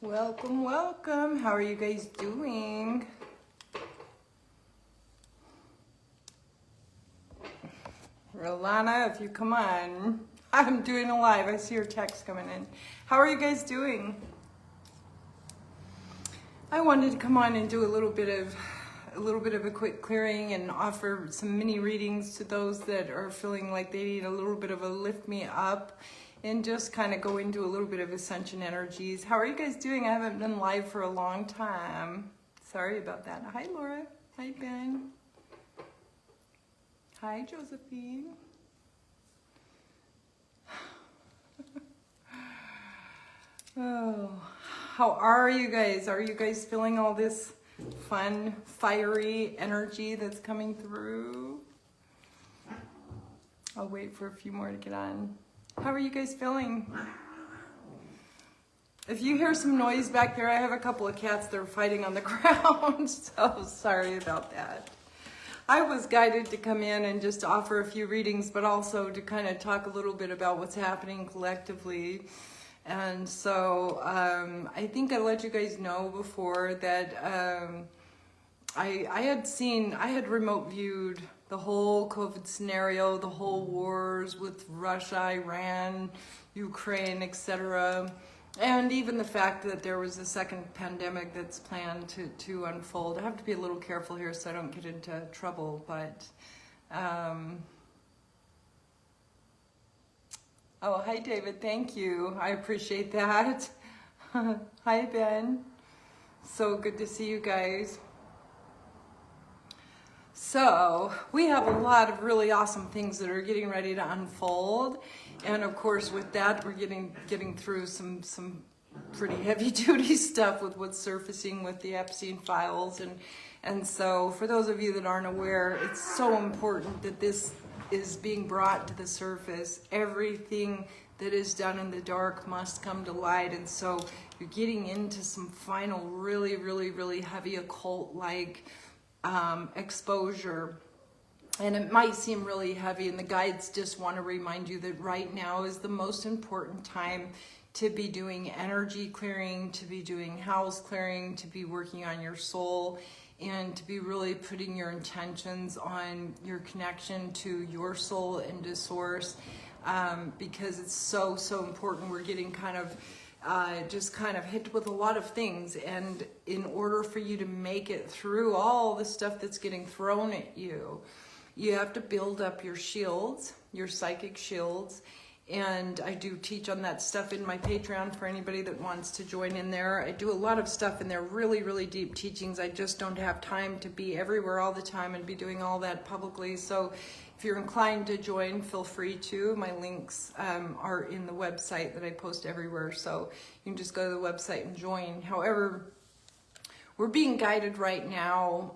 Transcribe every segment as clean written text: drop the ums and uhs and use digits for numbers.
Welcome, welcome. How are you guys doing? Rolana, if you come on. I'm doing a live. I see your text coming in. How are you guys doing? I wanted to come on and do a little bit of a quick clearing and offer some mini readings to those that are feeling like they need a little bit of a lift me up and just kind of go into a little bit of ascension energies. How are you guys doing? I haven't been live for a long time. Sorry about that. Hi, Laura. Hi, Ben. Hi, Josephine. Oh, how are you guys? Are you guys feeling all this fun, fiery energy that's coming through? I'll wait for a few more to get on. How are you guys feeling? If you hear some noise back there, I have a couple of cats that are fighting on the ground, so sorry about that. I was guided to come in and just offer a few readings, but also to kind of talk a little bit about what's happening collectively. And so I think I let you guys know before that I had remote viewed the whole COVID scenario, the whole wars with Russia, Iran, Ukraine, etc. And even the fact that there was a second pandemic that's planned to unfold. I have to be a little careful here so I don't get into trouble, but oh, hi David, thank you. I appreciate that. Hi Ben. So good to see you guys. So we have a lot of really awesome things that are getting ready to unfold. And of course with that we're getting through some pretty heavy duty stuff with what's surfacing with the Epstein files. And so for those of you that aren't aware, it's so important that this is being brought to the surface. Everything that is done in the dark must come to light. And so you're getting into some final really heavy occult-like exposure. And it might seem really heavy, and the guides just want to remind you that right now is the most important time to be doing energy clearing, to be doing house clearing, to be working on your soul, and to be really putting your intentions on your connection to your soul and to source, because it's so important. We're getting kind of just kind of hit with a lot of things, and in order for you to make it through all the stuff that's getting thrown at you, you have to build up your shields, your psychic shields. And I do teach on that stuff in my Patreon for anybody that wants to join in there. I do a lot of stuff in there, really deep teachings. I just don't have time to be everywhere all the time and be doing all that publicly. So if you're inclined to join, feel free to. My links are in the website that I post everywhere. So you can just go to the website and join. However, we're being guided right now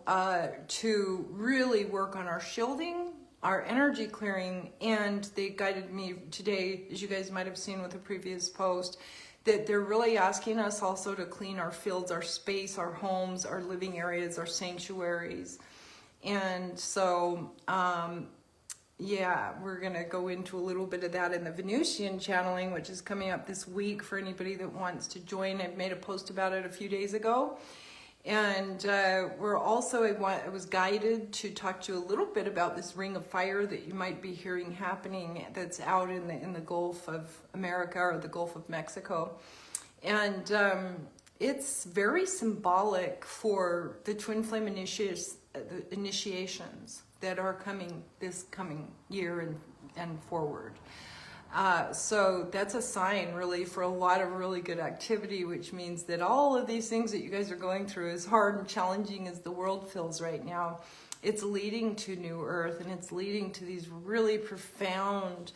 to really work on our shielding, our energy clearing, and they guided me today, as you guys might have seen with the previous post, that they're really asking us also to clean our fields, our space, our homes, our living areas, our sanctuaries. And so, yeah, we're going to go into a little bit of that in the Venusian channeling, which is coming up this week for anybody that wants to join. I made a post about it a few days ago. And we're also, I was guided to talk to you a little bit about this ring of fire that you might be hearing happening that's out in the Gulf of America or the Gulf of Mexico. And it's very symbolic for the twin flame initiations that are coming this coming year and forward. So that's a sign really for a lot of really good activity, which means that all of these things that you guys are going through, as hard and challenging as the world feels right now, it's leading to New Earth, and it's leading to these really profound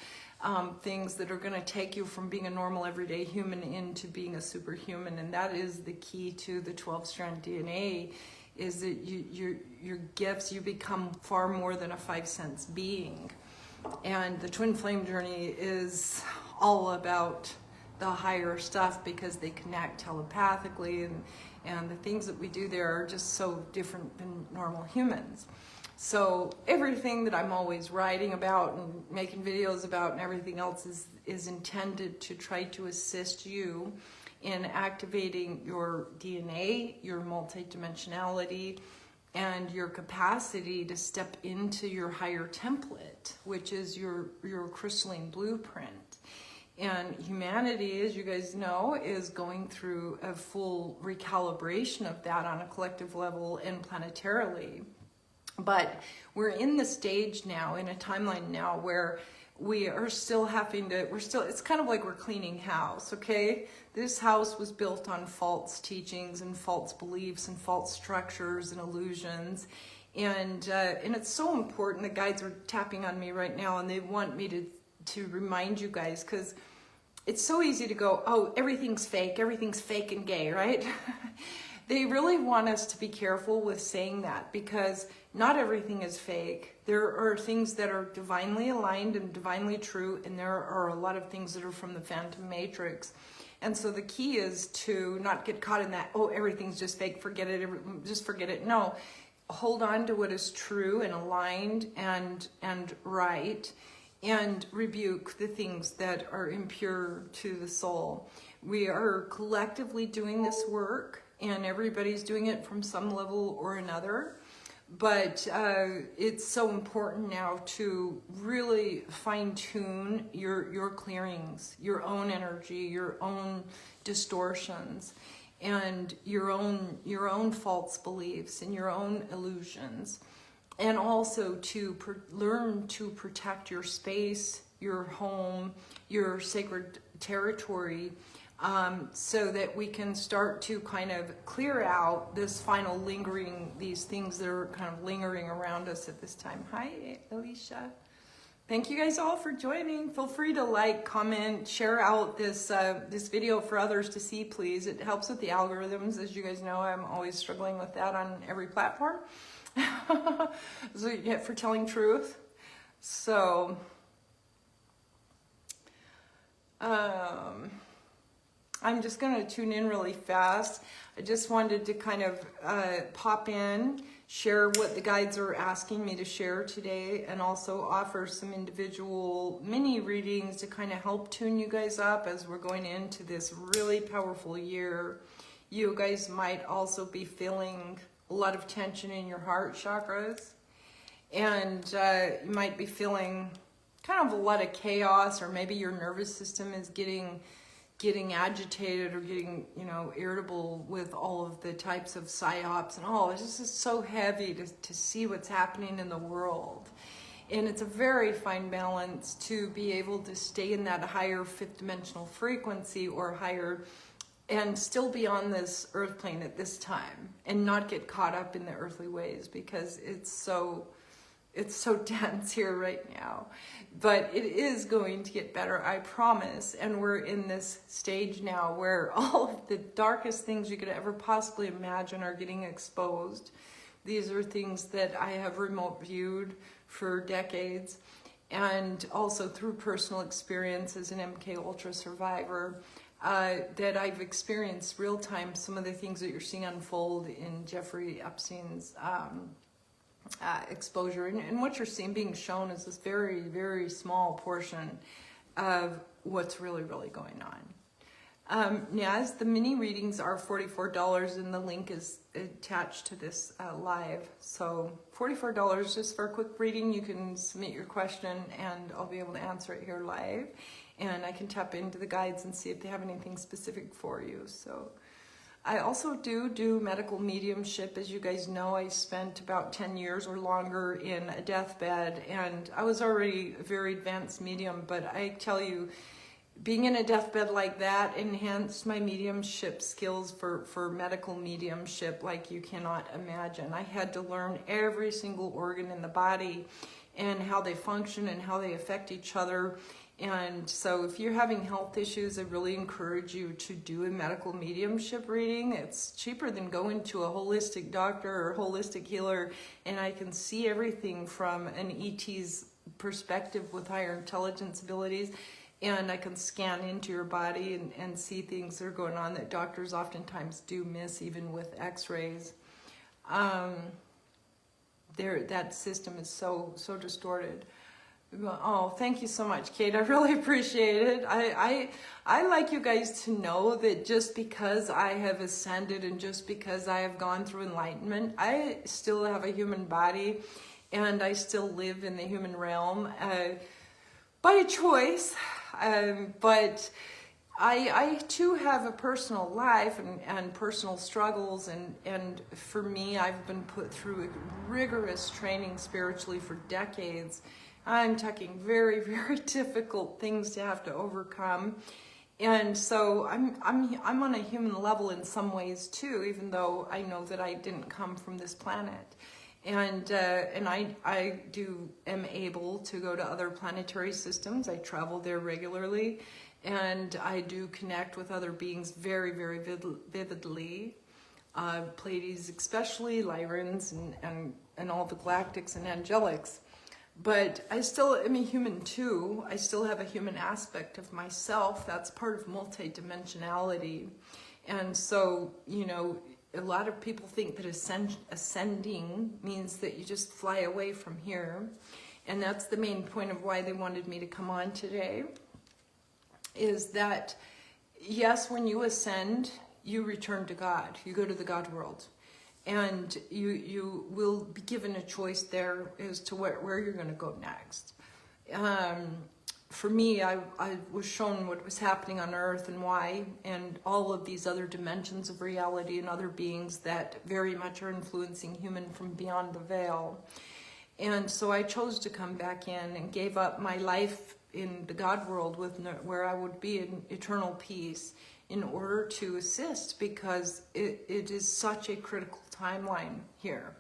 things that are going to take you from being a normal everyday human into being a superhuman. And that is the key to the 12-strand DNA, is that your gifts, you become far more than a 5-sense being. And the twin flame journey is all about the higher stuff, because they connect telepathically, and the things that we do there are just so different than normal humans. So everything that I'm always writing about and making videos about and everything else is intended to try to assist you in activating your DNA, your multidimensionality, and your capacity to step into your higher template, which is your crystalline blueprint. And humanity, as you guys know, is going through a full recalibration of that on a collective level and planetarily. But we're in the stage now, in a timeline now, where we are still having to, it's kind of like we're cleaning house, okay? This house was built on false teachings and false beliefs and false structures and illusions. And it's so important. The guides are tapping on me right now, and they want me to remind you guys, because it's so easy to go, oh, everything's fake and gay, right? They really want us to be careful with saying that, because not everything is fake. There are things that are divinely aligned and divinely true, and there are a lot of things that are from the Phantom Matrix. And so the key is to not get caught in that, oh, everything's just fake, forget it, just forget it. No, hold on to what is true and aligned and right, and rebuke the things that are impure to the soul. We are collectively doing this work, and everybody's doing it from some level or another. But it's so important now to really fine-tune your clearings, your own energy, your own distortions, and your own false beliefs and your own illusions. And also to learn to protect your space, your home, your sacred territory, so that we can start to kind of clear out this final lingering, these things that are kind of lingering around us at this time. Hi, Alicia. Thank you guys all for joining. Feel free to like, comment, share out this this video for others to see, please. It helps with the algorithms. As you guys know, I'm always struggling with that on every platform. So you get for telling truth. So, I'm just going to tune in really fast. I just wanted to kind of pop in, share what the guides are asking me to share today, and also offer some individual mini readings to kind of help tune you guys up as we're going into this really powerful year. You guys might also be feeling a lot of tension in your heart chakras, and you might be feeling kind of a lot of chaos, or maybe your nervous system is getting agitated or getting, irritable with all of the types of psyops and all. It's just so heavy to see what's happening in the world. And it's a very fine balance to be able to stay in that higher fifth dimensional frequency or higher, and still be on this earth plane at this time and not get caught up in the earthly ways, because it's so dense here right now. But it is going to get better, I promise. And we're in this stage now where all of the darkest things you could ever possibly imagine are getting exposed. These are things that I have remote viewed for decades, and also through personal experience as an MK Ultra survivor, that I've experienced real time some of the things that you're seeing unfold in Jeffrey Epstein's exposure. And what you're seeing being shown is this very, very small portion of what's really, really going on. Naz, the mini readings are $44, and the link is attached to this live. So $44 just for a quick reading. You can submit your question and I'll be able to answer it here live. And I can tap into the guides and see if they have anything specific for you. So I also do medical mediumship. As you guys know, I spent about 10 years or longer in a deathbed, and I was already a very advanced medium, but I tell you, being in a deathbed like that enhanced my mediumship skills for medical mediumship like you cannot imagine. I had to learn every single organ in the body and how they function and how they affect each other. And so if you're having health issues, I really encourage you to do a medical mediumship reading. It's cheaper than going to a holistic doctor or holistic healer, and I can see everything from an ET's perspective with higher intelligence abilities, and I can scan into your body and see things that are going on that doctors oftentimes do miss, even with x-rays. That system is so distorted. Oh, thank you so much, Kate. I really appreciate it. I like you guys to know that just because I have ascended and just because I have gone through enlightenment, I still have a human body and I still live in the human realm by choice. But I too have a personal life and personal struggles, and for me, I've been put through rigorous training spiritually for decades. I'm talking very, very difficult things to have to overcome. And so I'm on a human level in some ways too, even though I know that I didn't come from this planet. And I am able to go to other planetary systems. I travel there regularly, and I do connect with other beings very, very vividly. Pleiades especially, Lyrans, and all the galactics and angelics. But I still am a human too. I still have a human aspect of myself. That's part of multidimensionality. And so, you know, a lot of people think that ascending means that you just fly away from here. And that's the main point of why they wanted me to come on today, is that, yes, when you ascend, you return to God. You go to the God world. And you will be given a choice there as to where you're going to go next. For me, I was shown what was happening on Earth and why, and all of these other dimensions of reality and other beings that very much are influencing human from beyond the veil. And so I chose to come back in and gave up my life in the God world where I would be in eternal peace in order to assist, because it is such a critical timeline here.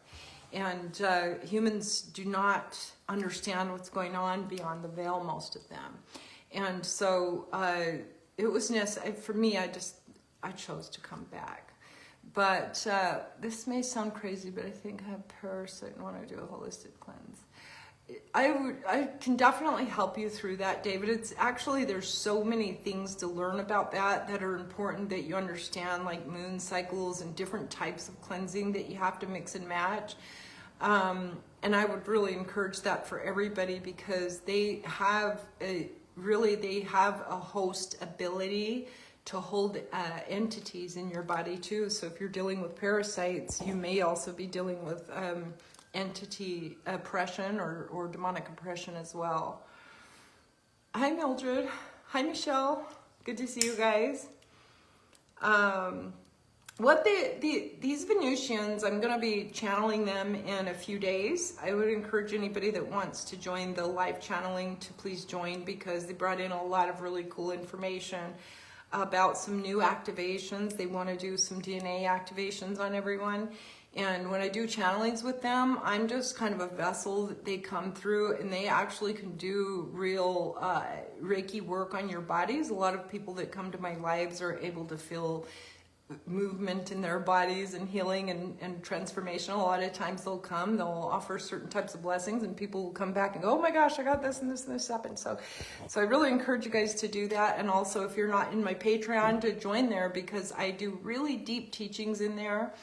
And humans do not understand what's going on beyond the veil, most of them. And so it was necessary for me. I chose to come back. But this may sound crazy, but I think I have parasite and want to do a holistic cleanse. I can definitely help you through that, David. It's actually, there's so many things to learn about that are important that you understand, like moon cycles and different types of cleansing that you have to mix and match. And I would really encourage that for everybody, because they have a host ability to hold entities in your body too. So if you're dealing with parasites, you may also be dealing with entity oppression or demonic oppression as well. Hi Mildred. Hi Michelle. Good to see you guys. These Venusians, I'm going to be channeling them in a few days. I would encourage anybody that wants to join the live channeling to please join, because they brought in a lot of really cool information about some new activations. They want to do some DNA activations on everyone. And when I do channelings with them, I'm just kind of a vessel that they come through, and they actually can do real Reiki work on your bodies. A lot of people that come to my lives are able to feel movement in their bodies and healing and transformation. A lot of times they'll offer certain types of blessings, and people will come back and go, oh my gosh, I got this and this and this happened. So I really encourage you guys to do that. And also, if you're not in my Patreon, to join there, because I do really deep teachings in there.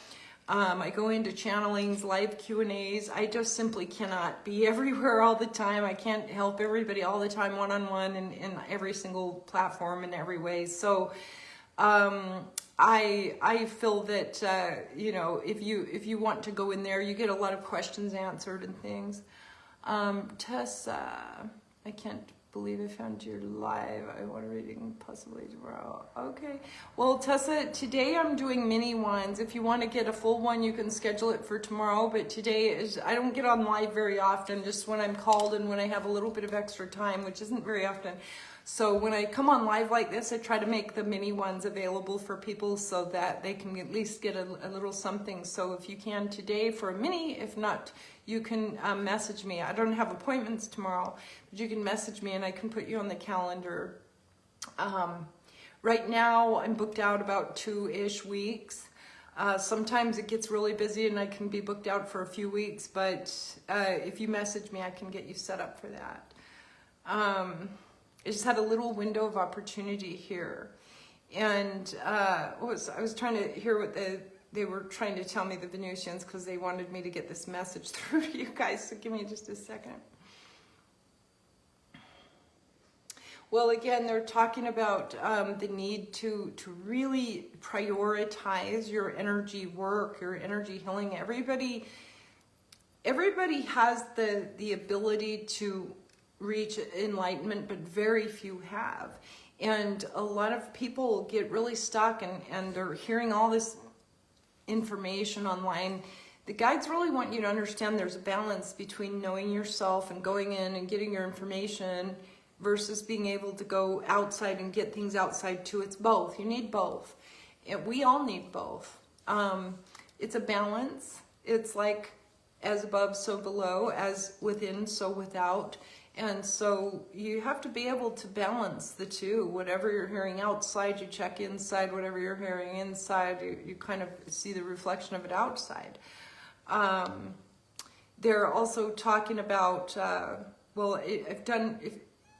I go into channelings, live Q&As. I just simply cannot be everywhere all the time. I can't help everybody all the time one-on-one in every single platform in every way. So I feel that, you know, if you want to go in there, you get a lot of questions answered and things. Tessa, I can't believe I found your live. I want a reading possibly tomorrow. Okay. Well, Tessa, today I'm doing mini ones. If you want to get a full one, you can schedule it for tomorrow. But today I don't get on live very often, just when I'm called and when I have a little bit of extra time, which isn't very often. So when I come on live like this, I try to make the mini ones available for people so that they can at least get a little something. So if you can today for a mini, if not, you can message me. I don't have appointments tomorrow, but you can message me and I can put you on the calendar. Right now, I'm booked out about 2-ish weeks. Sometimes it gets really busy and I can be booked out for a few weeks, but if you message me, I can get you set up for that. I just had a little window of opportunity here. And I was trying to hear what they were trying to tell me, the Venusians, because they wanted me to get this message through to you guys. So give me just a second. Well, again, they're talking about the need to really prioritize your energy work, your energy healing. Everybody has the ability to reach enlightenment, but very few have. And a lot of people get really stuck and they're hearing all this information online. The guides really want you to understand there's a balance between knowing yourself and going in and getting your information versus being able to go outside and get things outside too. It's both. You need both. And we all need both. It's a balance. It's like as above, so below, as within, so without. And so you have to be able to balance the two. Whatever you're hearing outside, you check inside. Whatever you're hearing inside, you kind of see the reflection of it outside. They're also talking about,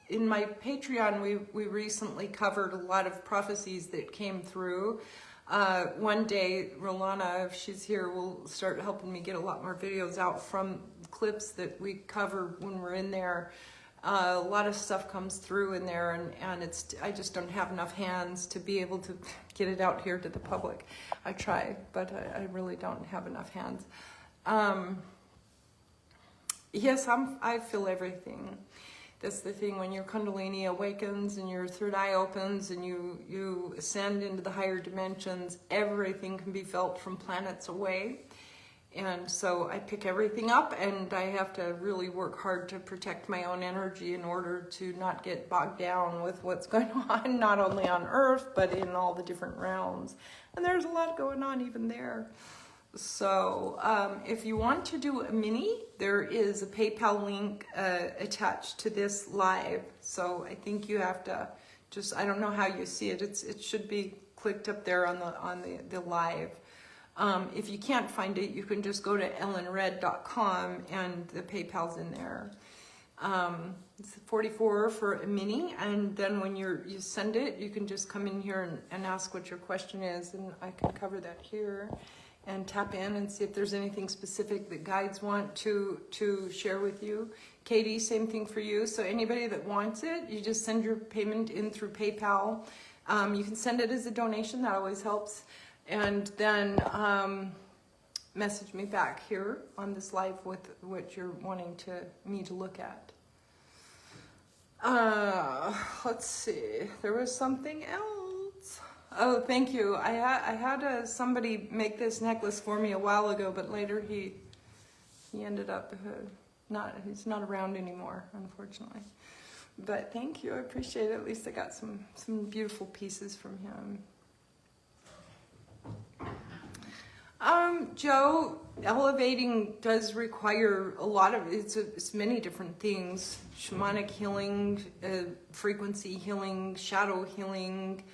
in my Patreon, we recently covered a lot of prophecies that came through. One day, Rolana, if she's here, will start helping me get a lot more videos out from clips that we cover when we're in there. A lot of stuff comes through in there, and I just don't have enough hands to be able to get it out here to the public. I try, but I really don't have enough hands. Yes, I feel everything. That's the thing, when your Kundalini awakens and your third eye opens and you ascend into the higher dimensions, everything can be felt from planets away. And so I pick everything up, and I have to really work hard to protect my own energy in order to not get bogged down with what's going on, not only on Earth, but in all the different realms. And there's a lot going on even there. So if you want to do a mini, there is a PayPal link attached to this live. So I think you have to just, I don't know how you see it. It should be clicked up there on the live. If you can't find it, you can just go to ellenred.com and the PayPal's in there. It's $44 for a mini, and then when you send it, you can just come in here and ask what your question is, and I can cover that here. And tap in and see if there's anything specific that guides want to share with you. Katie, same thing for you. So anybody that wants it, you just send your payment in through PayPal. You can send it as a donation, that always helps. And then message me back here on this live with what you're wanting me to look at. Let's see, there was something else. Oh, thank you. I had somebody make this necklace for me a while ago, but later he ended up he's not around anymore, unfortunately. But thank you, I appreciate it. At least I got some beautiful pieces from him. Joe, elevating does require a lot of, it's many different things. Shamanic healing, frequency healing, shadow healing,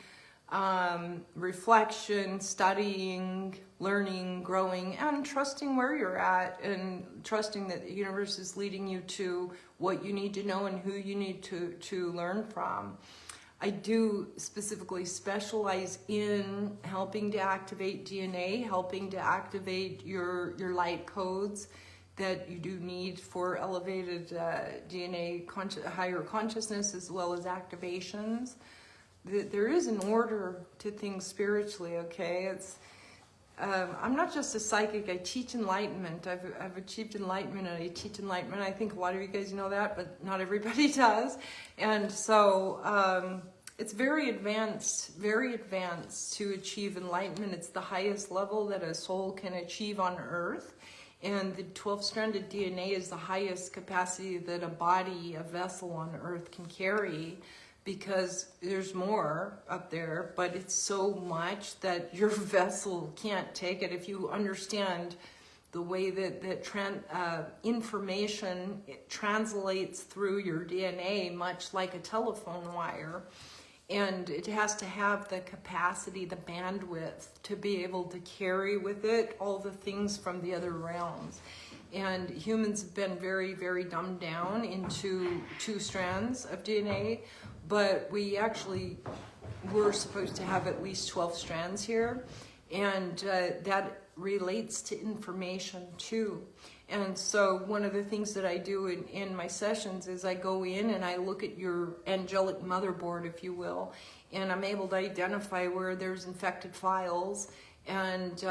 reflection, studying, learning, growing, and trusting where you're at, and trusting that the universe is leading you to what you need to know and who you need to learn from. I do specifically specialize in helping to activate DNA, helping to activate your light codes that you do need for elevated DNA, higher consciousness, as well as activations. There is an order to things spiritually, okay? I'm not just a psychic, I teach enlightenment. I've achieved enlightenment, and I teach enlightenment. I think a lot of you guys know that, but not everybody does. And so it's very advanced to achieve enlightenment. It's the highest level that a soul can achieve on Earth. And the 12-stranded DNA is the highest capacity that a body, a vessel on Earth can carry, because there's more up there, but it's so much that your vessel can't take it. If you understand the way that information translates through your DNA, much like a telephone wire, and it has to have the capacity, the bandwidth, to be able to carry with it all the things from the other realms. And humans have been very, very dumbed down into 2 strands of DNA, but we actually were supposed to have at least 12 strands here, and that relates to information too. And so one of the things that I do in my sessions is I go in and I look at your angelic motherboard, if you will, and I'm able to identify where there's infected files and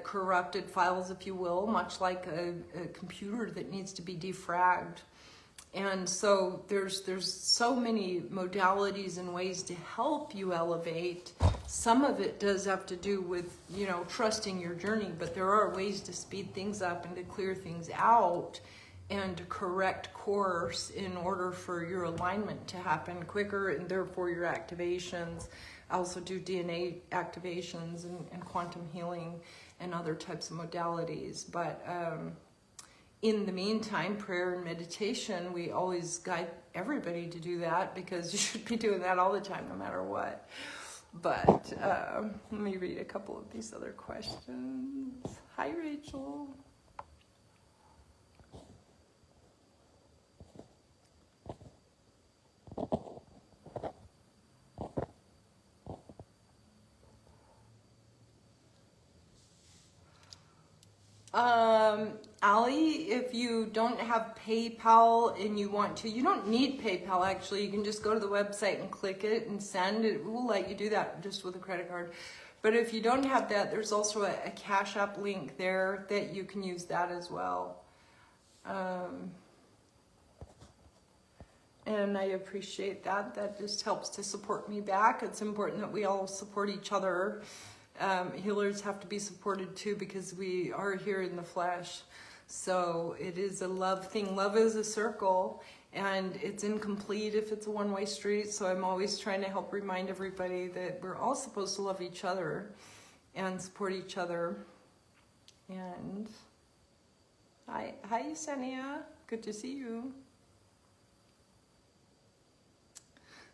corrupted files, if you will, much like a computer that needs to be defragged. And so there's so many modalities and ways to help you elevate. Some of it does have to do with, you know, trusting your journey, but there are ways to speed things up and to clear things out and to correct course in order for your alignment to happen quicker and therefore your activations. I also do DNA activations and quantum healing and other types of modalities. But in the meantime, prayer and meditation, we always guide everybody to do that because you should be doing that all the time, no matter what. But let me read a couple of these other questions. Hi, Rachel. Ali, if you don't have PayPal and you want to, you don't need PayPal actually, you can just go to the website and click it and send it. We'll let you do that just with a credit card. But if you don't have that, there's also a Cash App link there that you can use that as well. And I appreciate that. That just helps to support me back. It's important that we all support each other. Healers have to be supported too because we are here in the flesh. So it is a love thing. Love is a circle and it's incomplete if it's a one-way street. So I'm always trying to help remind everybody that we're all supposed to love each other and support each other. And hi Yesenia, good to see you.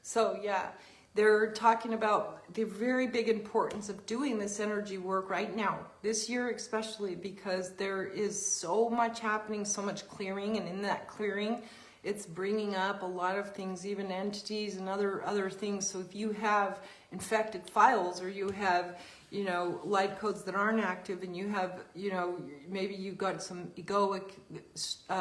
So yeah. They're talking about the very big importance of doing this energy work right now, this year especially, because there is so much happening, so much clearing, and in that clearing, it's bringing up a lot of things, even entities and other things. So if you have infected files or you have, you know, light codes that aren't active and you have, you know, maybe you've got some egoic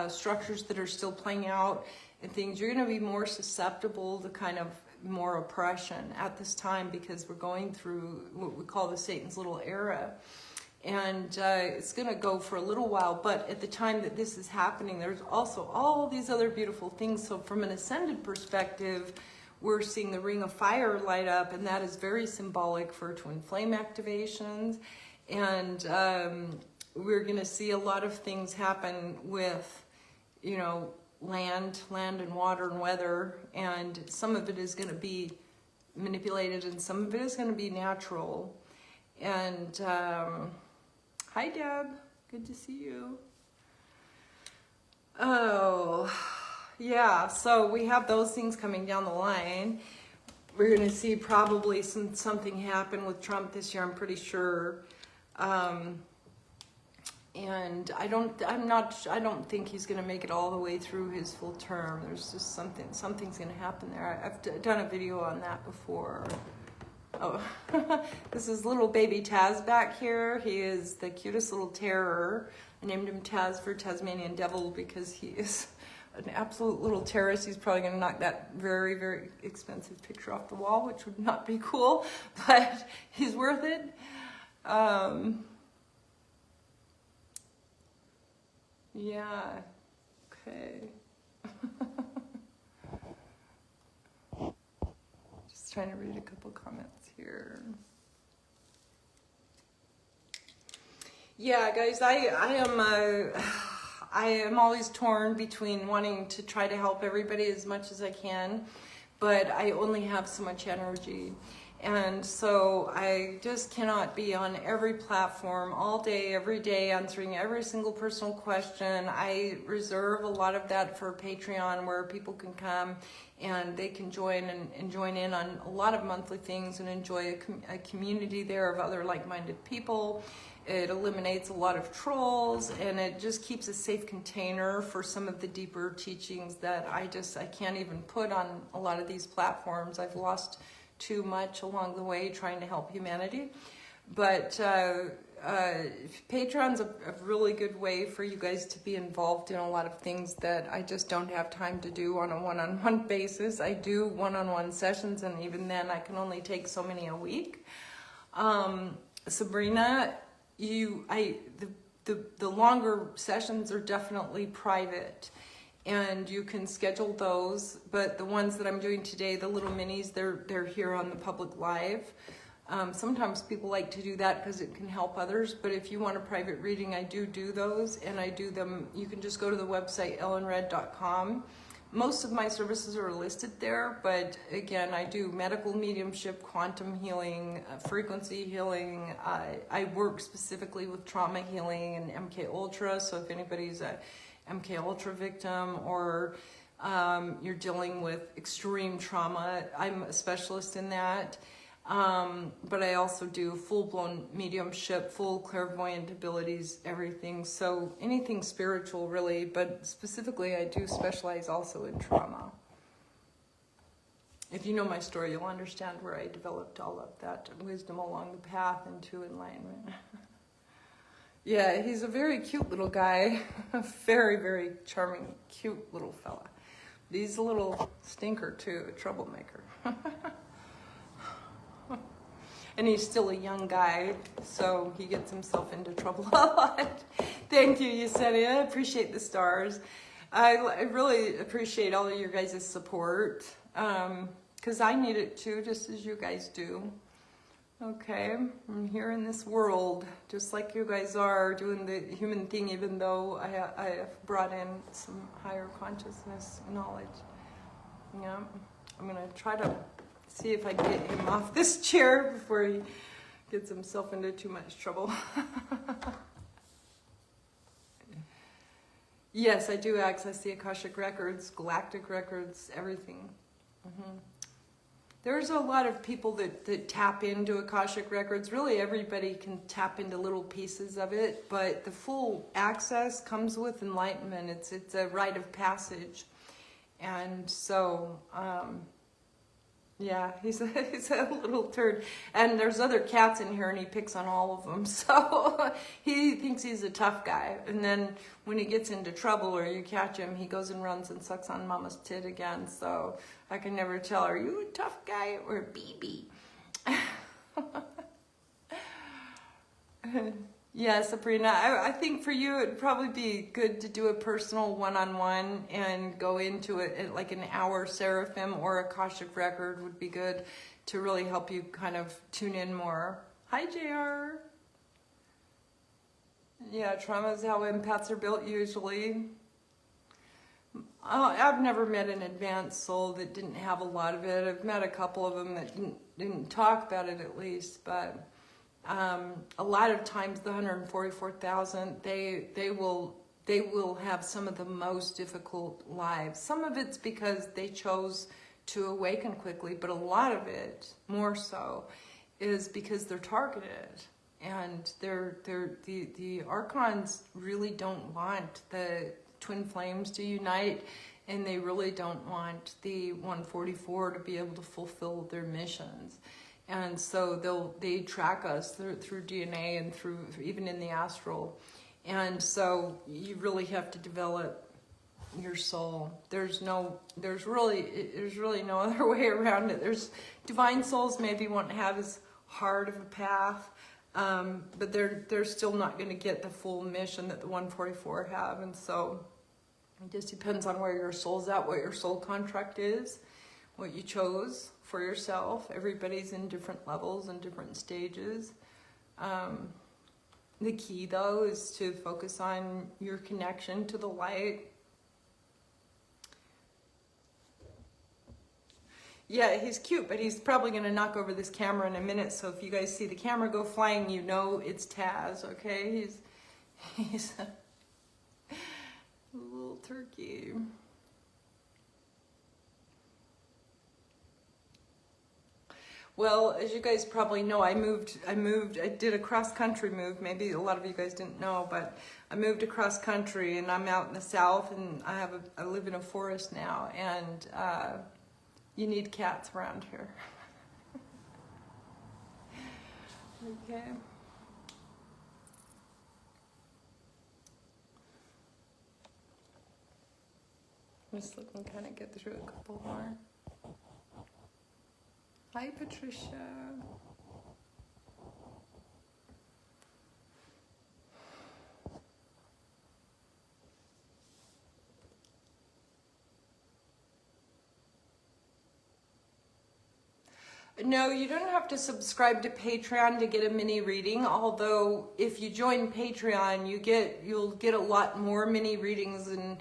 structures that are still playing out and things, you're going to be more susceptible to kind of more oppression at this time because we're going through what we call the Satan's little era. And it's going to go for a little while, but at the time that this is happening, there's also all these other beautiful things. So from an ascended perspective, we're seeing the ring of fire light up, and that is very symbolic for twin flame activations. And we're going to see a lot of things happen with, you know, land and water and weather, and some of it is going to be manipulated and some of it is going to be natural. And hi Deb, good to see you. Oh yeah, so we have those things coming down the line. We're going to see probably something happen with Trump this year, I'm pretty sure. And I don't think he's going to make it all the way through his full term. There's just something's going to happen there. I've done a video on that before. Oh, this is little baby Taz back here. He is the cutest little terror. I named him Taz for Tasmanian Devil because he is an absolute little terrorist. He's probably going to knock that very, very expensive picture off the wall, which would not be cool, but he's worth it. Yeah, okay. Just trying to read a couple comments here. Yeah, guys, I am always torn between wanting to try to help everybody as much as I can, but I only have so much energy. And so I just cannot be on every platform all day, every day, answering every single personal question. I reserve a lot of that for Patreon, where people can come and they can join in on a lot of monthly things and enjoy a community there of other like-minded people. It eliminates a lot of trolls, and it just keeps a safe container for some of the deeper teachings that I can't even put on a lot of these platforms. I've lost too much along the way trying to help humanity. But Patreon's a really good way for you guys to be involved in a lot of things that I just don't have time to do on a one-on-one basis. I do one-on-one sessions, and even then I can only take so many a week. Sabrina, the longer sessions are definitely private, and you can schedule those, but the ones that I'm doing today, the little minis, they're here on the public live. Sometimes people like to do that because it can help others, but if you want a private reading, I do those, and I do them. You can just go to the website ellenred.com. Most of my services are listed there, but again, I do medical mediumship, quantum healing, frequency healing. I work specifically with trauma healing and MK Ultra, so if anybody's a MK Ultra victim, or you're dealing with extreme trauma, I'm a specialist in that. But I also do full-blown mediumship, full clairvoyant abilities, everything. So anything spiritual, really, but specifically I do specialize also in trauma. If you know my story, you'll understand where I developed all of that wisdom along the path into enlightenment. Yeah, he's a very cute little guy. Very, very charming, cute little fella. But he's a little stinker too, a troublemaker. And he's still a young guy, so he gets himself into trouble a lot. Thank you, Yesenia. I appreciate the stars. I really appreciate all of your guys' support, because I need it too, just as you guys do. Okay, I'm here in this world, just like you guys are, doing the human thing, even though I have brought in some higher consciousness knowledge. Yeah, I'm going to try to see if I can get him off this chair before he gets himself into too much trouble. Yes, I do access the Akashic Records, Galactic Records, everything. There's a lot of people that tap into Akashic Records. Really, everybody can tap into little pieces of it, but the full access comes with enlightenment. It's a rite of passage. And so, yeah, he's a little turd. And there's other cats in here, and he picks on all of them. So he thinks he's a tough guy. And then when he gets into trouble or you catch him, he goes and runs and sucks on Mama's tit again. So I can never tell, are you a tough guy or a BB? Yeah, Sabrina, I think for you it'd probably be good to do a personal one-on-one and go into it like an hour. Seraphim or Akashic Record would be good to really help you kind of tune in more. Hi, JR. Yeah, trauma is how empaths are built usually. I've never met an advanced soul that didn't have a lot of it. I've met a couple of them that didn't talk about it, at least, but a lot of times the 144,000, they will have some of the most difficult lives. Some of it's because they chose to awaken quickly, but a lot of it, more so, is because they're targeted. And the Archons really don't want the twin flames to unite, and they really don't want the 144 to be able to fulfill their missions. And so they track us through DNA and through even in the astral. And so you really have to develop your soul. There's really no other way around it. There's divine souls maybe won't have as hard of a path, but they're still not going to get the full mission that the 144 have. And so it just depends on where your soul's at, what your soul contract is, what you chose for yourself. Everybody's in different levels and different stages. The key, though, is to focus on your connection to the light. Yeah, he's cute, but he's probably going to knock over this camera in a minute, so if you guys see the camera go flying, you know it's Taz, okay? He's a little turkey. Well, as you guys probably know, I did a cross-country move. Maybe a lot of you guys didn't know, but I moved across country, and I'm out in the south, and I live in a forest now, and you need cats around here. Okay. Just let me kind of get through a couple more. Hi, Patricia. No, you don't have to subscribe to Patreon to get a mini reading, although if you join Patreon, you'll get a lot more mini readings and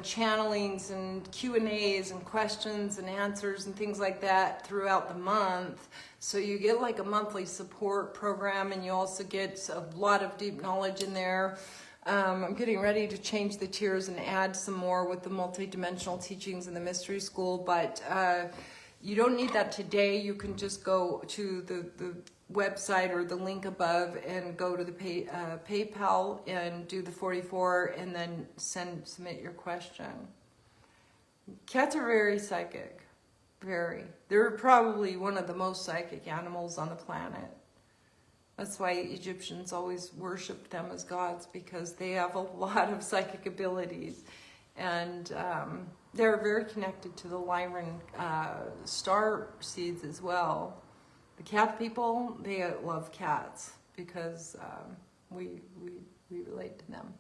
channelings and Q&As and questions and answers and things like that throughout the month. So you get like a monthly support program, and you also get a lot of deep knowledge in there. I'm getting ready to change the tiers and add some more with the multidimensional teachings in the Mystery School, but you don't need that today. You can just go to the website or the link above and go to the PayPal and do the 44 and then submit your question. Cats are very psychic, very. They're probably one of the most psychic animals on the planet. That's why Egyptians always worshipped them as gods, because they have a lot of psychic abilities. And they're very connected to the Lyran star seeds as well. The cat people, they love cats because we relate to them.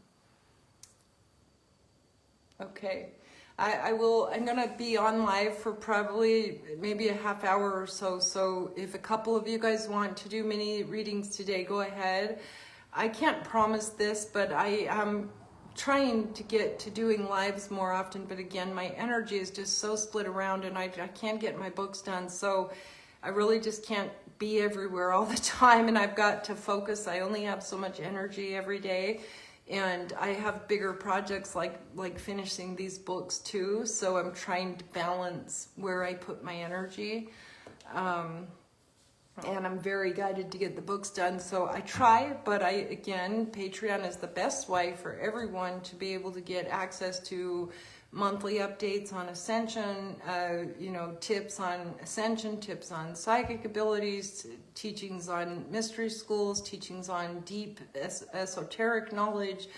Okay, I'm gonna be on live for probably maybe a half hour or so. So if a couple of you guys want to do mini readings today, go ahead. I can't promise this, but I am trying to get to doing lives more often, but again, my energy is just so split around, and I can't get my books done, so I really just can't be everywhere all the time, and I've got to focus. I only have so much energy every day, and I have bigger projects like finishing these books too, so I'm trying to balance where I put my energy. And I'm very guided to get the books done, so I try, but again, Patreon is the best way for everyone to be able to get access to monthly updates on Ascension, tips on Ascension, tips on psychic abilities, teachings on mystery schools, teachings on deep esoteric knowledge.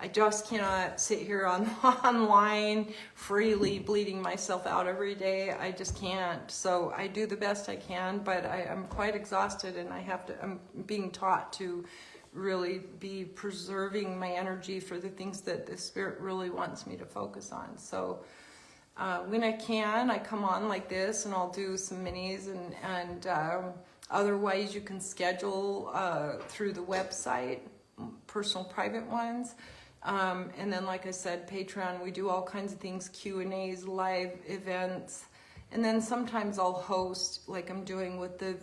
I just cannot sit here online freely bleeding myself out every day. I just can't. So I do the best I can, but I'm quite exhausted, and I'm being taught to really be preserving my energy for the things that the Spirit really wants me to focus on. So when I can, I come on like this, and I'll do some minis, and otherwise you can schedule through the website, personal private ones. And then, like I said, Patreon, we do all kinds of things, Q&As, live events. And then sometimes I'll host, like I'm doing with the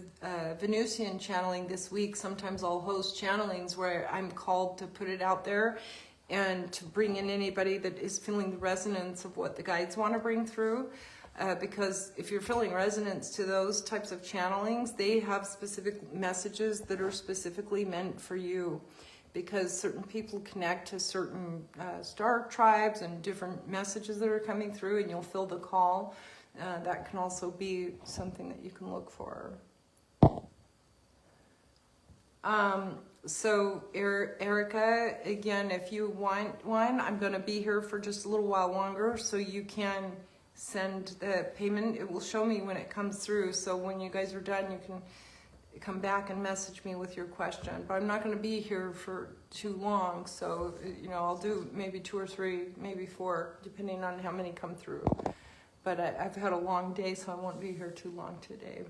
Venusian channeling this week. Sometimes I'll host channelings where I'm called to put it out there and to bring in anybody that is feeling the resonance of what the guides want to bring through. Because if you're feeling resonance to those types of channelings, they have specific messages that are specifically meant for you. Because certain people connect to certain star tribes and different messages that are coming through, and you'll feel the call. That can also be something that you can look for. So Erica, again, if you want one, I'm going to be here for just a little while longer, so you can send the payment. It will show me when it comes through, so when you guys are done, you can come back and message me with your question. But I'm not going to be here for too long, so I'll do maybe 2 or 3, maybe 4, depending on how many come through. But I've had a long day, so I won't be here too long today.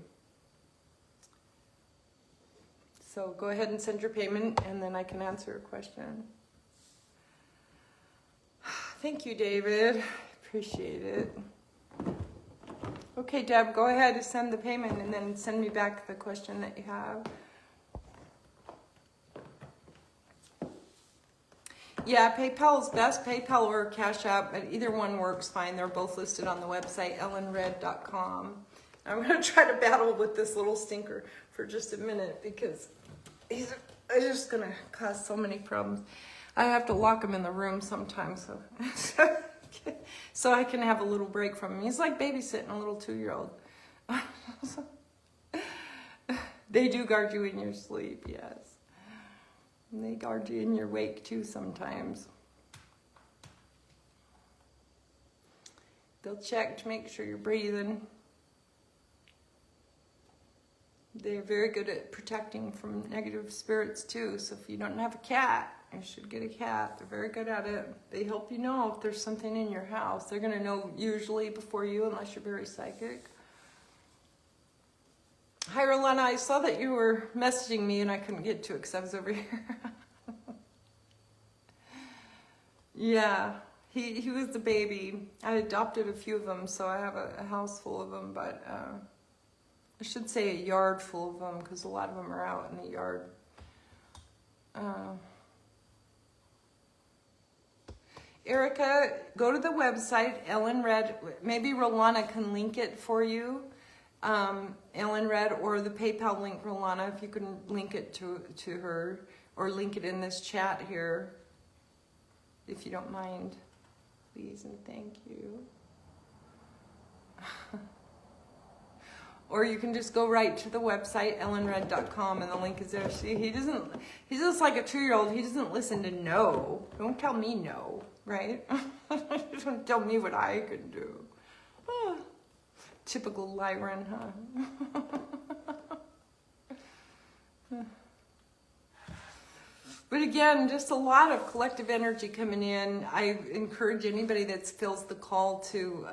So go ahead and send your payment, and then I can answer your question. Thank you, David. Appreciate it. Okay, Deb, go ahead and send the payment, and then send me back the question that you have. Yeah, PayPal's best, PayPal or Cash App, but either one works fine. They're both listed on the website, ellenred.com. I'm going to try to battle with this little stinker for just a minute, because he's just going to cause so many problems. I have to lock him in the room sometimes, so I can have a little break from him. He's like babysitting a little 2-year-old. They do guard you in your sleep, yes. And they guard you in your wake too sometimes. They'll check to make sure you're breathing. They're very good at protecting from negative spirits too. So if you don't have a cat, you should get a cat. They're very good at it. They help you know if there's something in your house. They're going to know usually before you, unless you're very psychic. Hi, Rolana. I saw that you were messaging me and I couldn't get to it because I was over here. Yeah, he was the baby. I adopted a few of them, so I have a house full of them, but I should say a yard full of them because a lot of them are out in the yard. Erica, go to the website, Ellen Red. Maybe Rolana can link it for you. Ellen Red, or the PayPal link, Rolana, if you can link it to her, or link it in this chat here, if you don't mind, please and thank you. Or you can just go right to the website, ellenred.com, and the link is there. See, he's just like a 2-year-old. He doesn't listen to no. Don't tell me no, right? Don't tell me what I can do. Typical Lyran, huh? But again, just a lot of collective energy coming in. I encourage anybody that feels the call to,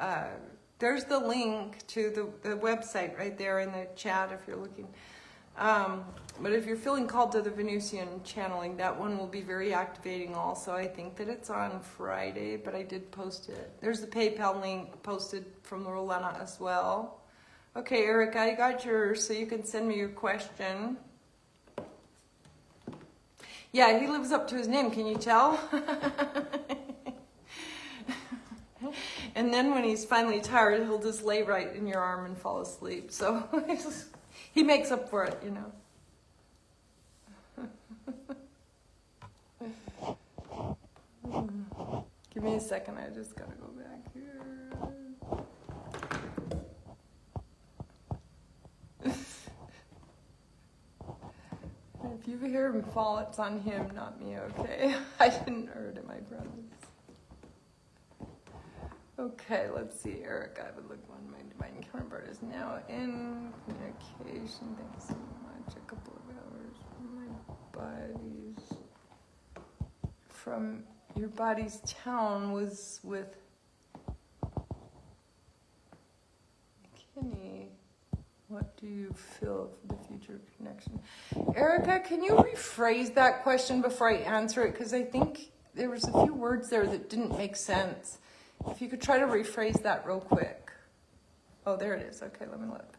there's the link to the website right there in the chat if you're looking. But if you're feeling called to the Venusian channeling, that one will be very activating also. I think that it's on Friday, but I did post it. There's the PayPal link posted from Rolana as well. Okay, Erica, I got yours, so you can send me your question. Yeah, he lives up to his name, can you tell? And then when he's finally tired, he'll just lay right in your arm and fall asleep. So he makes up for it, you know. Give me a second, I just gotta go back here. If you hear him fall, it's on him, not me, okay? I didn't hurt him, I promise. Okay, let's see, Eric, I would look on my divine counterpart is now in communication. Thanks so much. A couple of hours from my body's, from your body's town was with Kenny. What do you feel for the future connection? Erica, can you rephrase that question before I answer it? Because I think there was a few words there that didn't make sense. If you could try to rephrase that real quick. Oh, there it is. Okay, let me look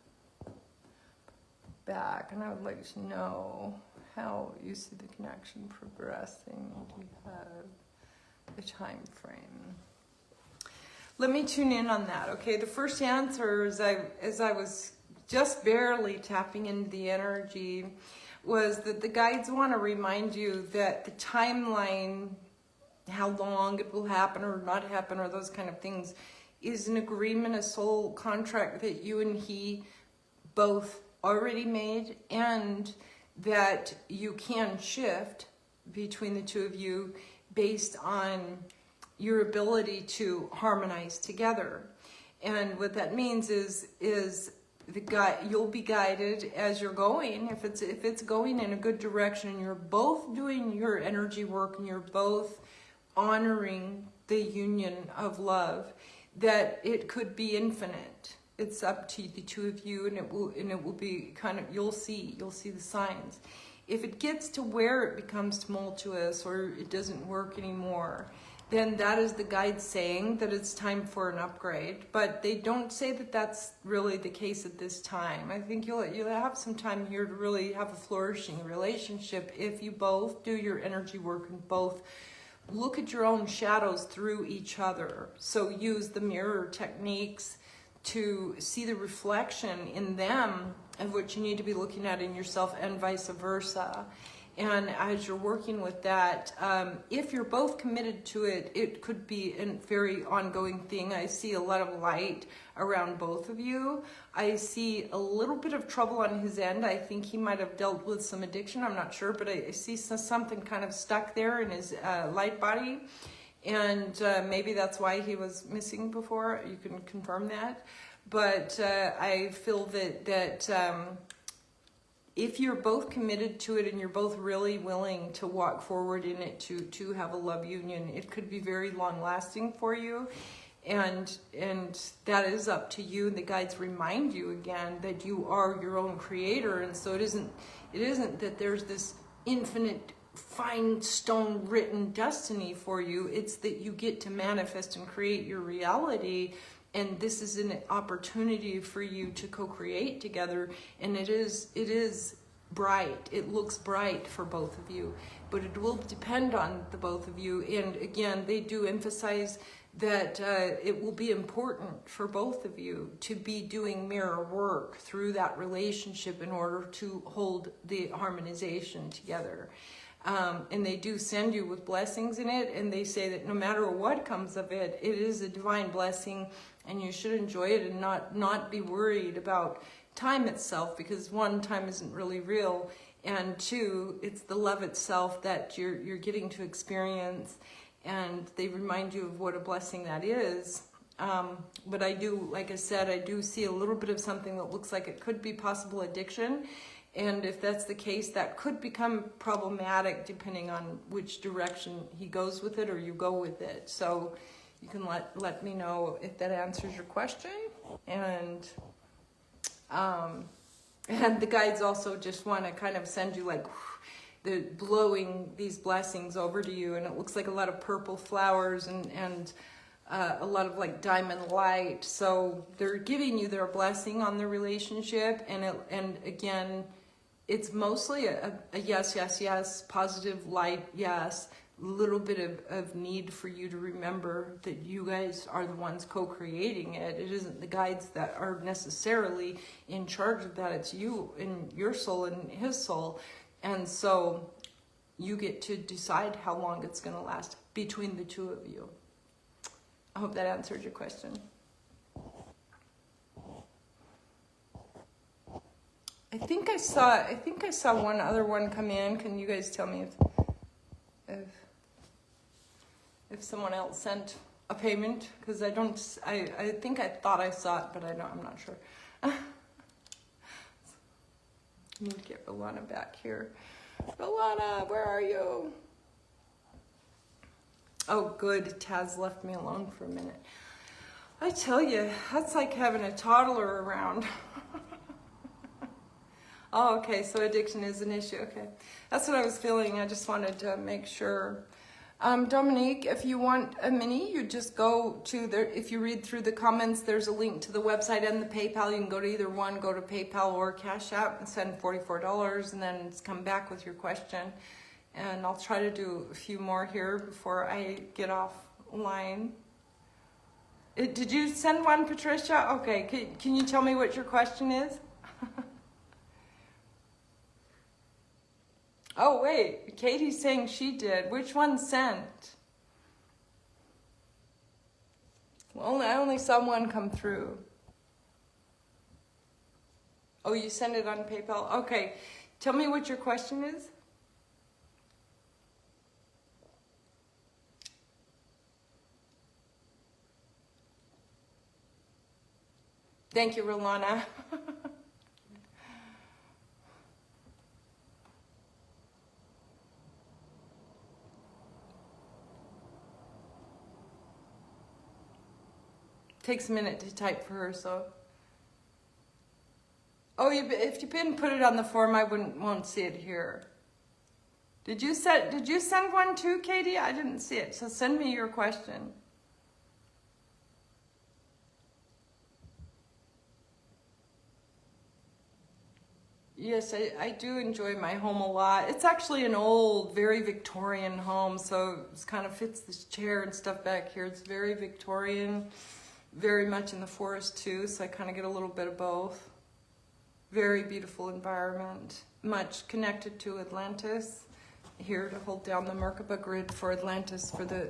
back. And I would like to know how you see the connection progressing. Do you have a time frame? Let me tune in on that. Okay, the first answer as I was just barely tapping into the energy was that the guides want to remind you that the timeline, how long it will happen or not happen or those kind of things, is an agreement, a soul contract that you and he both already made, and that you can shift between the two of you based on your ability to harmonize together. And what that means is you'll be guided as you're going. If it's going in a good direction and you're both doing your energy work and you're both honoring the union of love, that it could be infinite. It's up to the two of you, and it will be kind of, you'll see the signs. If it gets to where it becomes tumultuous or it doesn't work anymore, then that is the guide saying that it's time for an upgrade. But they don't say that that's really the case at this time. I think you'll have some time here to really have a flourishing relationship if you both do your energy work and both look at your own shadows through each other. So use the mirror techniques to see the reflection in them of what you need to be looking at in yourself, and vice versa. And as you're working with that, if you're both committed to it, it could be a very ongoing thing. I see a lot of light around both of you. I see a little bit of trouble on his end. I think he might have dealt with some addiction. I'm not sure, but I see something kind of stuck there in his light body. And maybe that's why he was missing before. You can confirm that. But I feel that if you're both committed to it and you're both really willing to walk forward in it to have a love union, it could be very long lasting for you. And that is up to you. The guides remind you again that you are your own creator, and so it isn't that there's this infinite fine stone written destiny for you. It's that you get to manifest and create your reality, and this is an opportunity for you to co-create together. And it is bright. It looks bright for both of you, but it will depend on the both of you. And again, they do emphasize that it will be important for both of you to be doing mirror work through that relationship in order to hold the harmonization together. And they do send you with blessings in it, and they say that no matter what comes of it, it is a divine blessing, and you should enjoy it and not be worried about time itself, because one, time isn't really real, and two, it's the love itself that you're getting to experience. And they remind you of what a blessing that is. But I do, like I said, I do see a little bit of something that looks like it could be possible addiction. And if that's the case, that could become problematic depending on which direction he goes with it or you go with it. So you can let me know if that answers your question. And the guides also just want to kind of send you like the blowing these blessings over to you, and it looks like a lot of purple flowers and a lot of like diamond light. So they're giving you their blessing on the relationship, and again, it's mostly a yes, yes, yes, positive light, yes. Little bit of need for you to remember that you guys are the ones co-creating it. It isn't the guides that are necessarily in charge of that. It's you and your soul and his soul. And so you get to decide how long it's going to last between the two of you. I hope that answered your question. I think I saw one other one come in. Can you guys tell me if someone else sent a payment? Because I think I thought I saw it, but I'm not sure. I need to get Rolana back here. Rolana, where are you? Oh, good. Taz left me alone for a minute. I tell you, that's like having a toddler around. Oh, okay, so addiction is an issue. Okay, that's what I was feeling. I just wanted to make sure. Dominique, if you want a mini, you just go to if you read through the comments, there's a link to the website and the PayPal. You can go to either one, go to PayPal or Cash App and send $44, and then come back with your question. And I'll try to do a few more here before I get offline. Did you send one, Patricia? Okay, can you tell me what your question is? Oh, wait, Katie's saying she did. Which one sent? Well, I only saw one come through. Oh, you sent it on PayPal? Okay, tell me what your question is. Thank you, Rolana. Takes a minute to type for her, so. Oh, if you didn't put it on the form, I won't see it here. Did you send one too, Katie? I didn't see it, so send me your question. Yes, I do enjoy my home a lot. It's actually an old, very Victorian home, so it kind of fits this chair and stuff back here. It's very Victorian. Very much in the forest too, so I kind of get a little bit of both. Very beautiful environment, much connected to Atlantis, here to hold down the Merkaba grid for Atlantis for the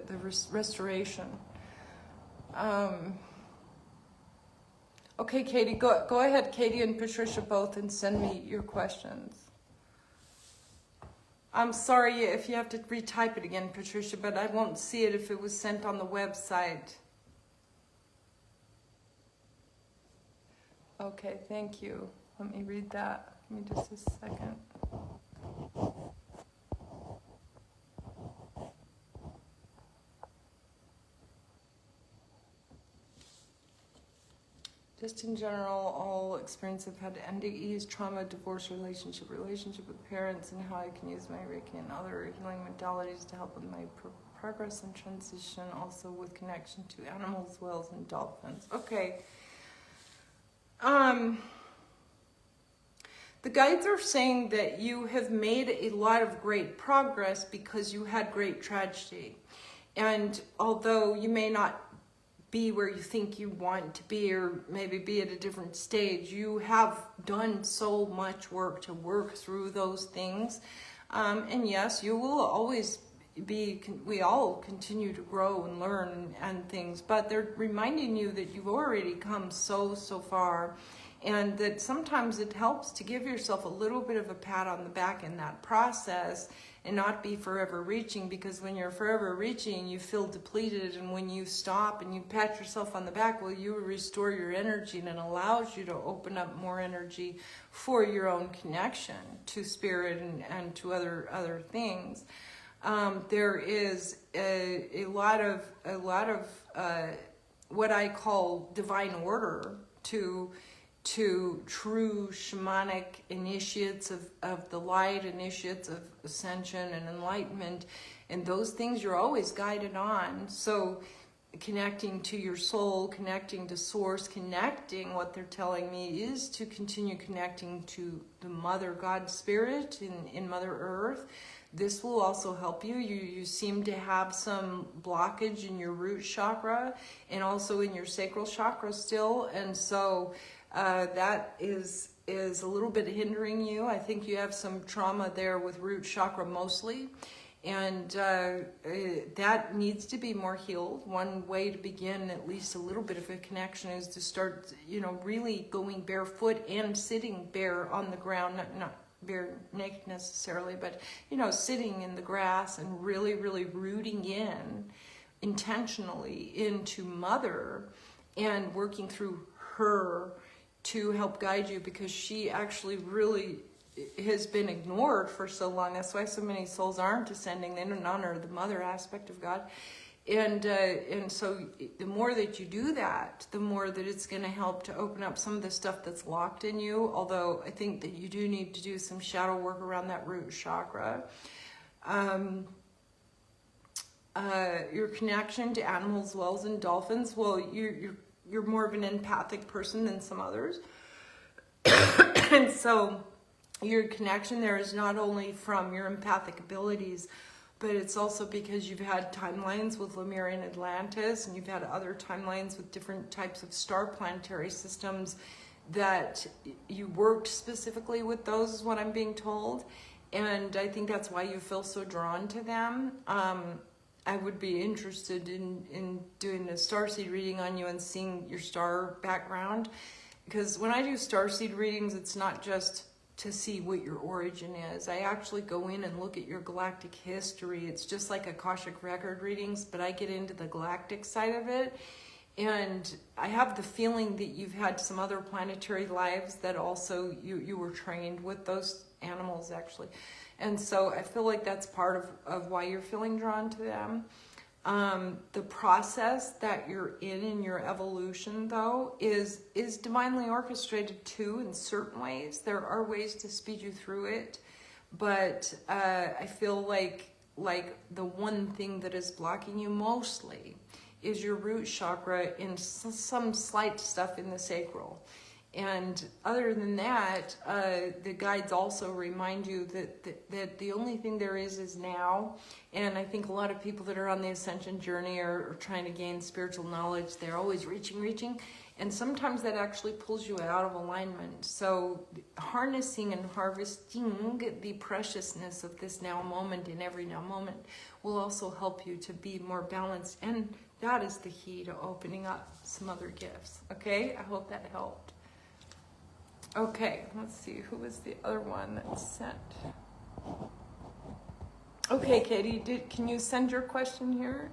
restoration. Okay, Katie, go ahead, Katie and Patricia both, and send me your questions. I'm sorry if you have to retype it again, Patricia, but I won't see it if it was sent on the website. Okay, thank you. Let me read that. Give me just a second. Just in general, all experience I've had NDEs, trauma, divorce, relationship with parents, and how I can use my Reiki and other healing modalities to help with my progress and transition, also with connection to animals, whales, and dolphins. Okay. The guides are saying that you have made a lot of great progress because you had great tragedy. And although you may not be where you think you want to be, or maybe be at a different stage, you have done so much work to work through those things. And yes, you will always be, we all continue to grow and learn and things, but they're reminding you that you've already come so far, and that sometimes it helps to give yourself a little bit of a pat on the back in that process and not be forever reaching, because when you're forever reaching, you feel depleted, and when you stop and you pat yourself on the back, well, you restore your energy, and it allows you to open up more energy for your own connection to spirit and to other things. There is a lot of what I call divine order to true shamanic initiates of the light, initiates of ascension and enlightenment, and those things you're always guided on. So connecting to your soul, connecting to source, connecting, what they're telling me is to continue connecting to the Mother God Spirit in Mother Earth. This will also help you. You seem to have some blockage in your root chakra and also in your sacral chakra still, and so that is a little bit hindering you. I think you have some trauma there with root chakra mostly, and that needs to be more healed. One way to begin at least a little bit of a connection is to start, really going barefoot and sitting bare on the ground, not bare naked necessarily, but sitting in the grass and really rooting in intentionally into Mother and working through her to help guide you, because she actually really has been ignored for so long. That's why so many souls aren't ascending. They don't honor the Mother aspect of God. And so the more that you do that, the more that it's going to help to open up some of the stuff that's locked in you. Although I think that you do need to do some shadow work around that root chakra. Your connection to animals, whales, and dolphins. Well, you're more of an empathic person than some others. And so your connection there is not only from your empathic abilities, but it's also because you've had timelines with Lemurian Atlantis, and you've had other timelines with different types of star planetary systems that you worked specifically with those, is what I'm being told. And I think that's why you feel so drawn to them. I would be interested in doing a starseed reading on you and seeing your star background, because when I do starseed readings, it's not just to see what your origin is. I actually go in and look at your galactic history. It's just like Akashic record readings, but I get into the galactic side of it. And I have the feeling that you've had some other planetary lives that also you were trained with those animals, actually. And so I feel like that's part of why you're feeling drawn to them. The process that you're in your evolution, though, is divinely orchestrated too in certain ways. There are ways to speed you through it, but I feel like the one thing that is blocking you mostly is your root chakra and some slight stuff in the sacral. And other than that, the guides also remind you that the only thing there is now. And I think a lot of people that are on the ascension journey are trying to gain spiritual knowledge. They're always reaching. And sometimes that actually pulls you out of alignment. So harnessing and harvesting the preciousness of this now moment in every now moment will also help you to be more balanced. And that is the key to opening up some other gifts. Okay, I hope that helped. Okay, let's see, who was the other one that sent? Okay, Katie, can you send your question here?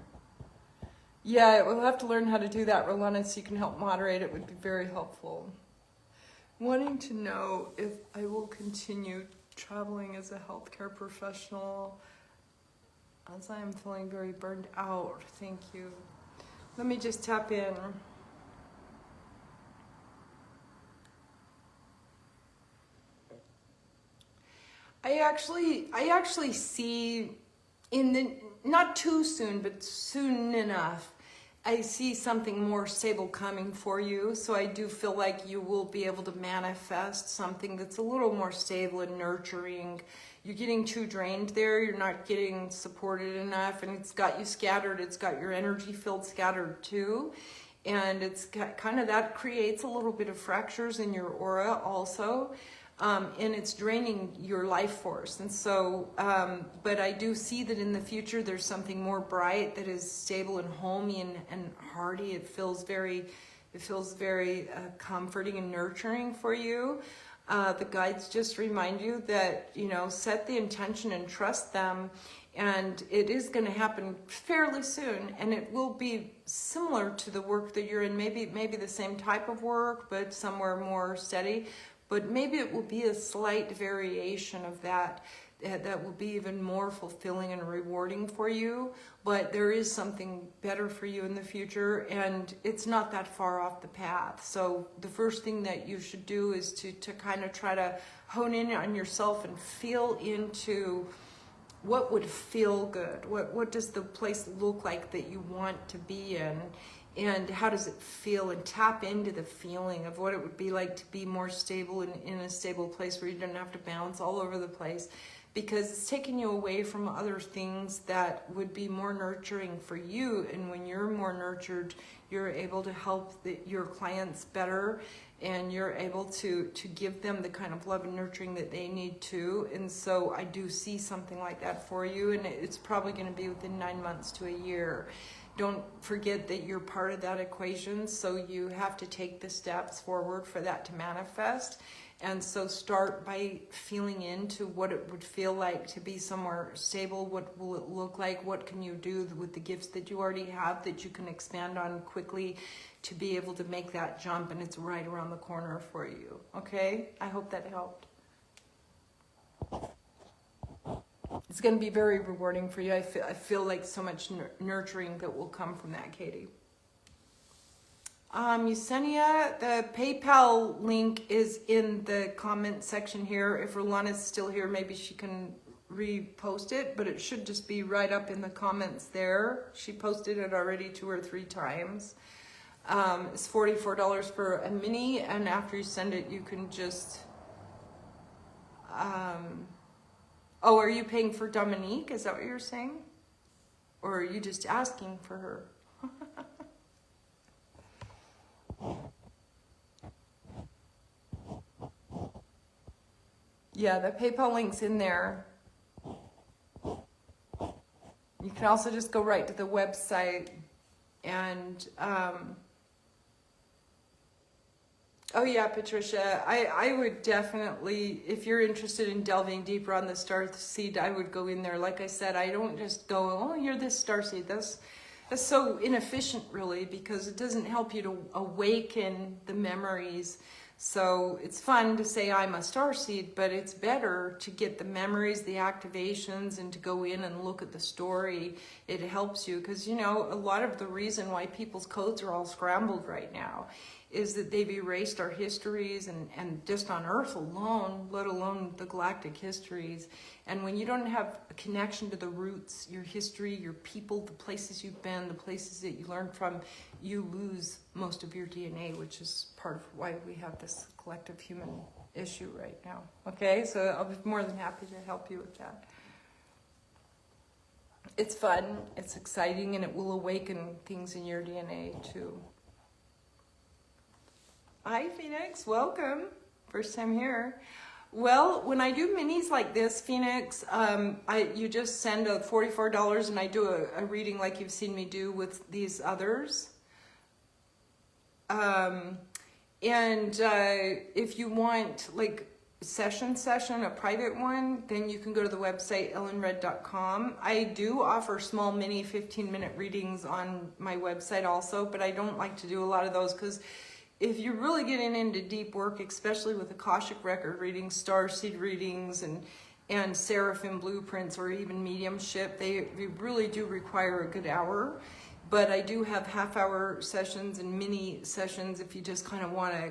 Yeah, we'll have to learn how to do that, Rolanda, so you can help moderate. It would be very helpful. Wanting to know if I will continue traveling as a healthcare professional as I am feeling very burned out. Thank you. Let me just tap in. I actually see in the, not too soon, but soon enough, I see something more stable coming for you. So I do feel like you will be able to manifest something that's a little more stable and nurturing. You're getting too drained there. You're not getting supported enough, and it's got you scattered. It's got your energy field scattered too. And it's kind of, that creates a little bit of fractures in your aura also. And it's draining your life force. And so, but I do see that in the future there's something more bright that is stable and homey and hearty. It feels very comforting and nurturing for you. The guides just remind you that, you know, set the intention and trust them. And it is going to happen fairly soon, and it will be similar to the work that you're in, maybe the same type of work, but somewhere more steady. But maybe it will be a slight variation of that will be even more fulfilling and rewarding for you. But there is something better for you in the future, and it's not that far off the path. So the first thing that you should do is to kind of try to hone in on yourself and feel into what would feel good. What does the place look like that you want to be in? And how does it feel, and tap into the feeling of what it would be like to be more stable in a stable place where you don't have to bounce all over the place, because it's taking you away from other things that would be more nurturing for you. And when you're more nurtured, you're able to help your clients better, and you're able to give them the kind of love and nurturing that they need to. And so I do see something like that for you, and it's probably going to be within 9 months to a year. Don't forget that you're part of that equation, so you have to take the steps forward for that to manifest. And so start by feeling into what it would feel like to be somewhere stable. What will it look like? What can you do with the gifts that you already have that you can expand on quickly to be able to make that jump? And it's right around the corner for you. Okay? I hope that helped. It's going to be very rewarding for you. I feel like so much nurturing that will come from that, Katie. Yesenia, the PayPal link is in the comment section here. If Rolanda's still here, maybe she can repost it, but it should just be right up in the comments there. She posted it already 2 or 3 times. It's $44 for a mini, and after you send it, you can just... Oh, are you paying for Dominique? Is that what you're saying? Or are you just asking for her? Yeah, the PayPal link's in there. You can also just go right to the website and... Oh yeah, Patricia, I would definitely, if you're interested in delving deeper on the starseed, I would go in there. Like I said, I don't just go, oh, you're this starseed. That's so inefficient, really, because it doesn't help you to awaken the memories. So it's fun to say I'm a starseed, but it's better to get the memories, the activations, and to go in and look at the story. It helps you, because, you know, a lot of the reason why people's codes are all scrambled right now is that they've erased our histories, and just on Earth alone, let alone the galactic histories. And when you don't have a connection to the roots, your history, your people, the places you've been, the places that you learned from, you lose most of your DNA, which is part of why we have this collective human issue right now. Okay, so I'll be more than happy to help you with that. It's fun, it's exciting, and it will awaken things in your DNA too. Hi, Phoenix. Welcome. First time here. Well, when I do minis like this, Phoenix, you just send a $44 and I do a reading like you've seen me do with these others. And if you want, like, session, a private one, then you can go to the website ellenred.com. I do offer small mini 15-minute readings on my website also, but I don't like to do a lot of those because if you're really getting into deep work, especially with Akashic record readings, starseed readings, and seraphim blueprints, or even mediumship, they really do require a good hour. But I do have half-hour sessions and mini sessions if you just kind of want to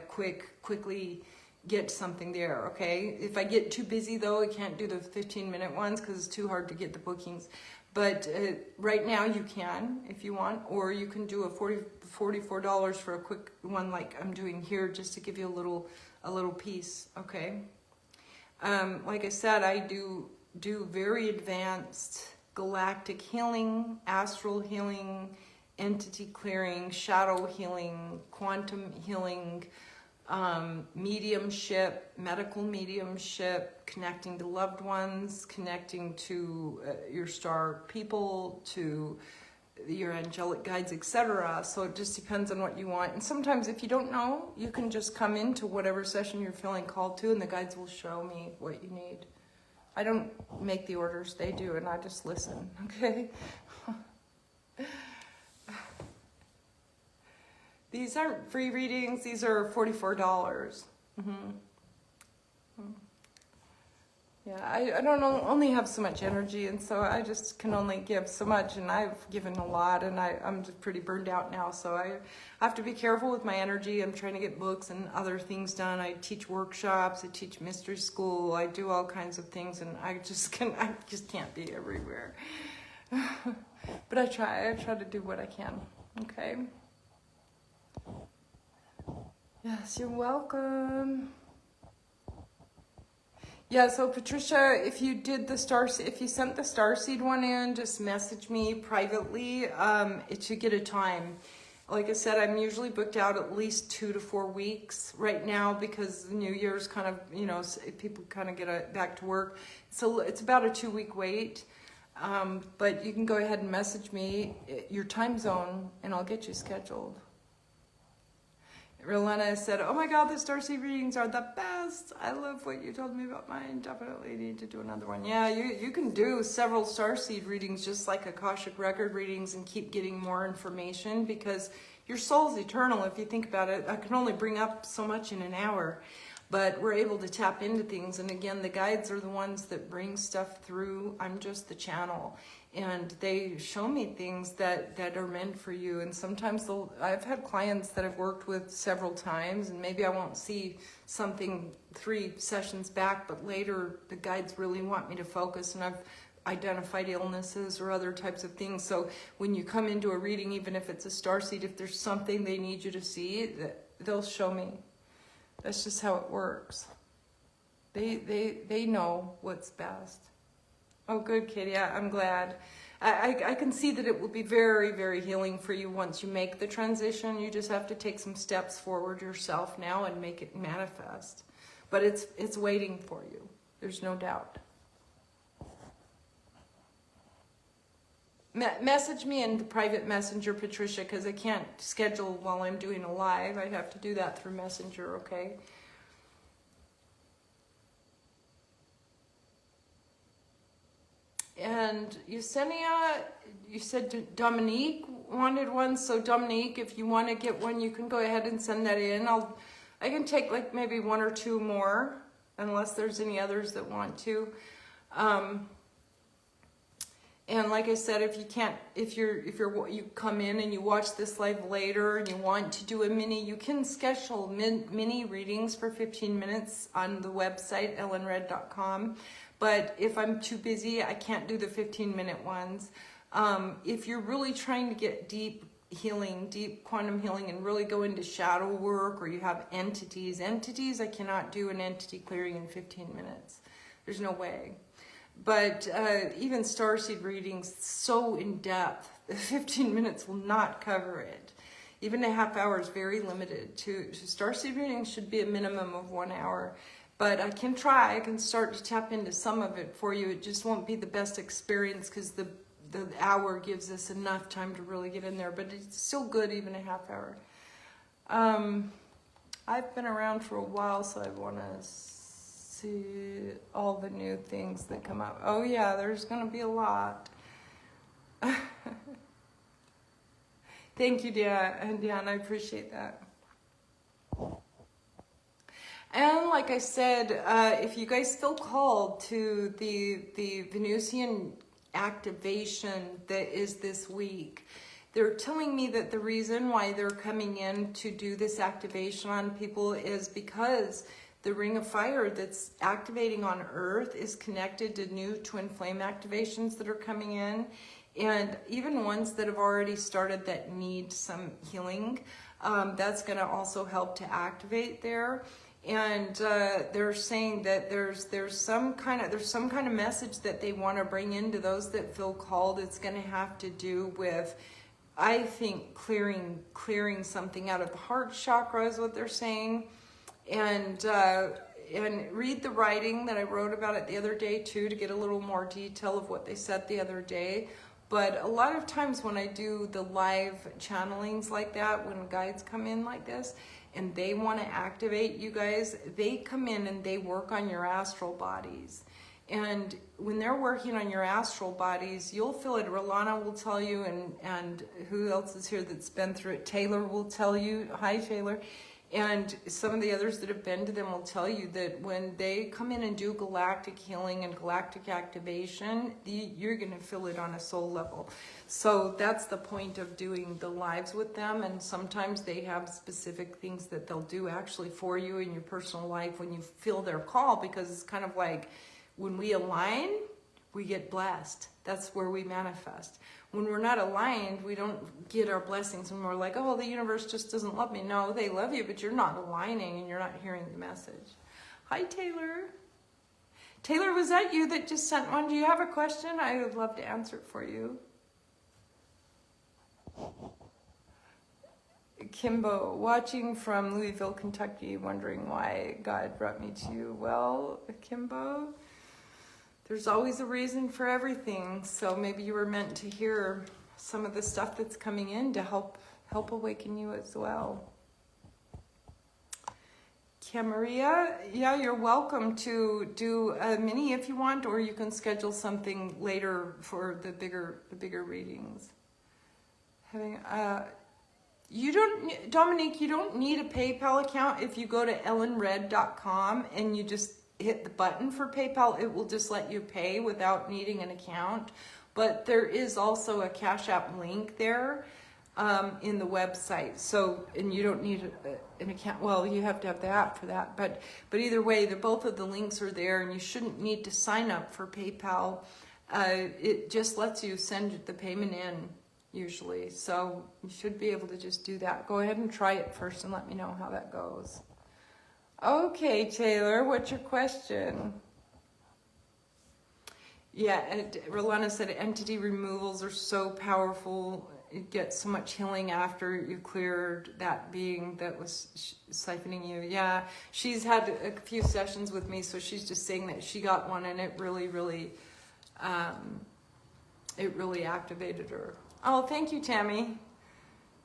quickly get something there, okay? If I get too busy though, I can't do the 15-minute ones because it's too hard to get the bookings. But right now you can if you want, or you can do a $44 for a quick one like I'm doing here, just to give you a little piece, okay? Like I said, I do very advanced galactic healing, astral healing, entity clearing, shadow healing, quantum healing, mediumship, medical mediumship, connecting to loved ones, connecting to your star people, to your angelic guides, etc. So it just depends on what you want. And sometimes if you don't know, you can just come into whatever session you're feeling called to, and the guides will show me what you need. I don't make the orders, they do, and I just listen, okay? These aren't free readings, these are $44. Yeah, I don't only have so much energy, and so I just can only give so much, and I've given a lot, and I'm just pretty burned out now, so I have to be careful with my energy. I'm trying to get books and other things done. I teach workshops, I teach mystery school, I do all kinds of things, and I just can't be everywhere. But I try to do what I can, okay? Yes, you're welcome. Yeah, so Patricia, if you did the if you sent the starseed one in, just message me privately to get a time. Like I said, I'm usually booked out at least 2 to 4 weeks right now because the New Year's kind of, you know, people kind of get back to work. So it's about a 2-week wait. But you can go ahead and message me your time zone and I'll get you scheduled. Rolena said, oh my God, the starseed readings are the best. I love what you told me about mine. Definitely need to do another one. Yeah, you can do several starseed readings just like Akashic record readings and keep getting more information because your soul's eternal. If you think about it, I can only bring up so much in an hour, but we're able to tap into things. And again, the guides are the ones that bring stuff through. I'm just the channel. And they show me things that are meant for you. And sometimes I've had clients that I've worked with several times, and maybe I won't see something 3 sessions back, but later the guides really want me to focus, and I've identified illnesses or other types of things. So when you come into a reading, even if it's a starseed, if there's something they need you to see, they'll show me. That's just how it works. They know what's best. Oh, good, Katie. I'm glad. I can see that it will be very, very healing for you once you make the transition. You just have to take some steps forward yourself now and make it manifest. But it's waiting for you. There's no doubt. Message me in the private messenger, Patricia, because I can't schedule while I'm doing a live. I have to do that through Messenger, okay? And Yesenia, you said Dominique wanted one. So Dominique, if you want to get one, you can go ahead and send that in. I can take like maybe 1 or 2 more, unless there's any others that want to. And like I said, if you can't, if you come in and you watch this live later and you want to do a mini, you can schedule mini readings for 15 minutes on the website ellenred.com. But if I'm too busy, I can't do the 15-minute ones. If you're really trying to get deep healing, deep quantum healing, and really go into shadow work, or you have entities, I cannot do an entity clearing in 15 minutes. There's no way. But even starseed readings, so in depth, 15 minutes will not cover it. Even a half hour is very limited. Starseed readings should be a minimum of 1 hour. But I can try. I can start to tap into some of it for you. It just won't be the best experience because the hour gives us enough time to really get in there. But it's still good, even a half hour. I've been around for a while, so I want to see all the new things that come up. Oh yeah, there's going to be a lot. Thank you, Dan. I appreciate that. And like I said, if you guys feel called to the Venusian activation that is this week, they're telling me that the reason why they're coming in to do this activation on people is because the ring of fire that's activating on Earth is connected to new twin flame activations that are coming in, and even ones that have already started that need some healing. That's going to also help to activate there. And they're saying that there's some kind of message that they want to bring into those that feel called. It's going to have to do with, I think, clearing something out of the heart chakra is what they're saying. And read the writing that I wrote about it the other day too, to get a little more detail of what they said the other day. But a lot of times when I do the live channelings like that, when guides come in like this and they want to activate you guys, they come in and they work on your astral bodies. And when they're working on your astral bodies, you'll feel it. Rolana will tell you, and who else is here that's been through it? Taylor will tell you. Hi, Taylor. And some of the others that have been to them will tell you that when they come in and do galactic healing and galactic activation, you're going to feel it on a soul level. So that's the point of doing the lives with them. And sometimes they have specific things that they'll do actually for you in your personal life when you feel their call, because it's kind of like when we align, we get blessed. That's where we manifest. When we're not aligned, we don't get our blessings, and we're like, oh, the universe just doesn't love me. No, they love you, but you're not aligning and you're not hearing the message. Hi, Taylor. Taylor, was that you that just sent one? Do you have a question? I would love to answer it for you. Kimbo, watching from Louisville, Kentucky, wondering why God brought me to you. Well, Kimbo, there's always a reason for everything. So maybe you were meant to hear some of the stuff that's coming in to help awaken you as well. Maria, yeah, you're welcome to do a mini if you want, or you can schedule something later for the bigger readings. Dominique, you don't need a PayPal account. If you go to ellenred.com and you just hit the button for PayPal, it will just let you pay without needing an account. But there is also a Cash App link there in the website. So, and you don't need an account. Well, you have to have the app for that. But either way, both of the links are there, and you shouldn't need to sign up for PayPal. It just lets you send the payment in usually. So you should be able to just do that. Go ahead and try it first and let me know how that goes. Okay, Taylor, what's your question? Yeah, and Rolana said entity removals are so powerful. You get so much healing after you cleared that being that was siphoning you. Yeah, she's had a few sessions with me, so she's just saying that she got one and it really activated her. Oh, thank you, Tammy.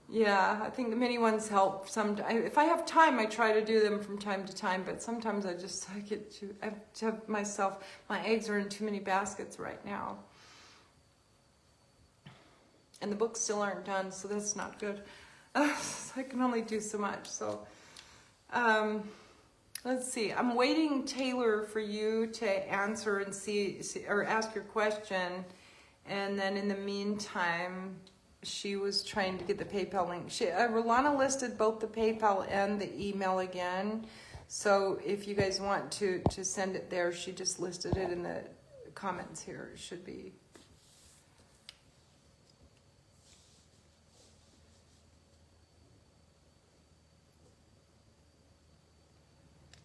Yeah, I think the mini ones help. If I have time, I try to do them from time to time, but sometimes I have to have myself, my eggs are in too many baskets right now. And the books still aren't done, so that's not good. I can only do so much, so. Let's see, I'm waiting, Taylor, for you to answer and see or ask your question. And then in the meantime, she was trying to get the PayPal link. Rolana listed both the PayPal and the email again. So if you guys want to send it there, she just listed it in the comments here. It should be.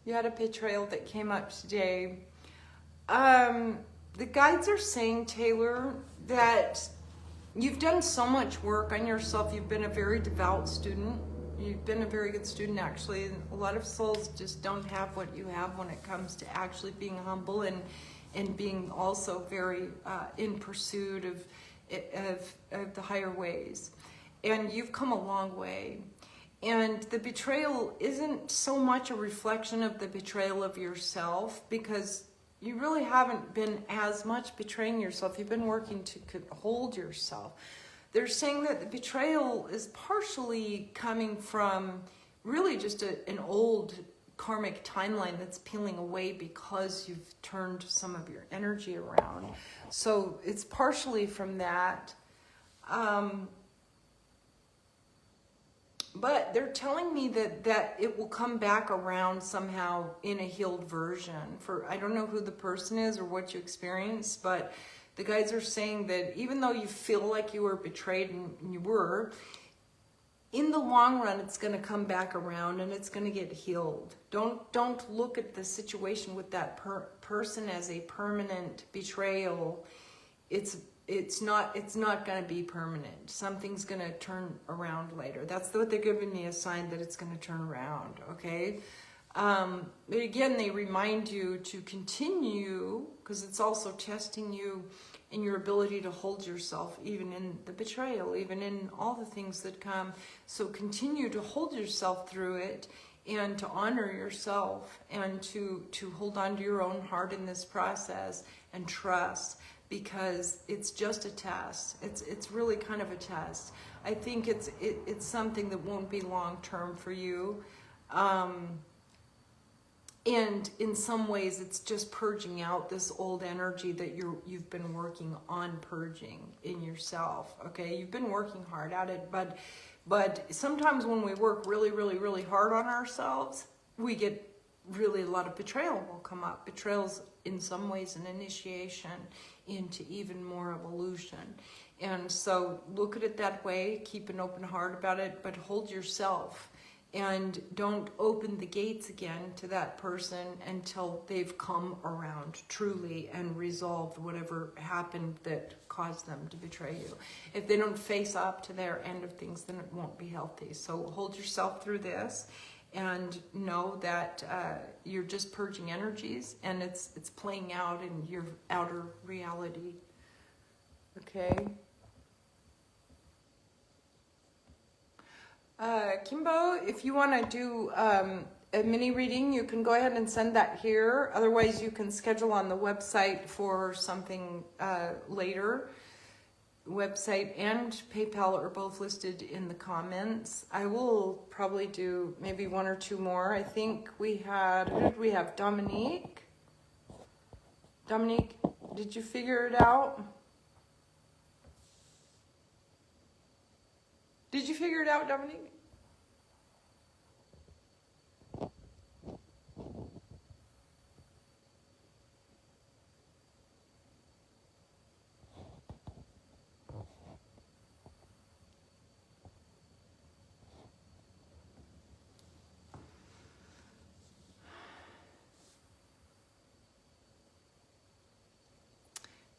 You had a betrayal that came up today. The guides are saying, Taylor, that you've done so much work on yourself. You've been a very devout student. You've been a very good student, actually. And a lot of souls just don't have what you have when it comes to actually being humble and being also very in pursuit of the higher ways. And you've come a long way. And the betrayal isn't so much a reflection of the betrayal of yourself, because you really haven't been as much betraying yourself. You've been working to hold yourself. They're saying that the betrayal is partially coming from really just an old karmic timeline that's peeling away because you've turned some of your energy around. So it's partially from that. But they're telling me that it will come back around somehow in a healed version. I don't know who the person is or what you experienced, but the guides are saying that even though you feel like you were betrayed, and you were, in the long run, it's going to come back around and it's going to get healed. Don't look at the situation with that person as a permanent betrayal. It's not going to be permanent. Something's going to turn around later. That's what they're giving me, a sign that it's going to turn around, okay? But again, they remind you to continue, because it's also testing you in your ability to hold yourself, even in the betrayal, even in all the things that come. So continue to hold yourself through it, and to honor yourself, and to hold on to your own heart in this process, and trust. Because it's just a test. It's really kind of a test. I think it's something that won't be long-term for you. And in some ways, it's just purging out this old energy that you've been working on purging in yourself, okay? You've been working hard at it, but sometimes when we work really, really, really hard on ourselves, we get really a lot of betrayal will come up. Betrayal's in some ways an initiation into even more evolution. And so look at it that way, keep an open heart about it, but hold yourself, and don't open the gates again to that person until they've come around truly and resolved whatever happened that caused them to betray you. If they don't face up to their end of things, then it won't be healthy. So hold yourself through this, and know that you're just purging energies, and it's playing out in your outer reality. Okay? Kimbo, if you want to do a mini reading, you can go ahead and send that here. Otherwise, you can schedule on the website for something later. Website and PayPal are both listed in the comments. I will probably do maybe one or two more. I think we had, who did we have? Dominique? Dominique, did you figure it out? Did you figure it out, Dominique?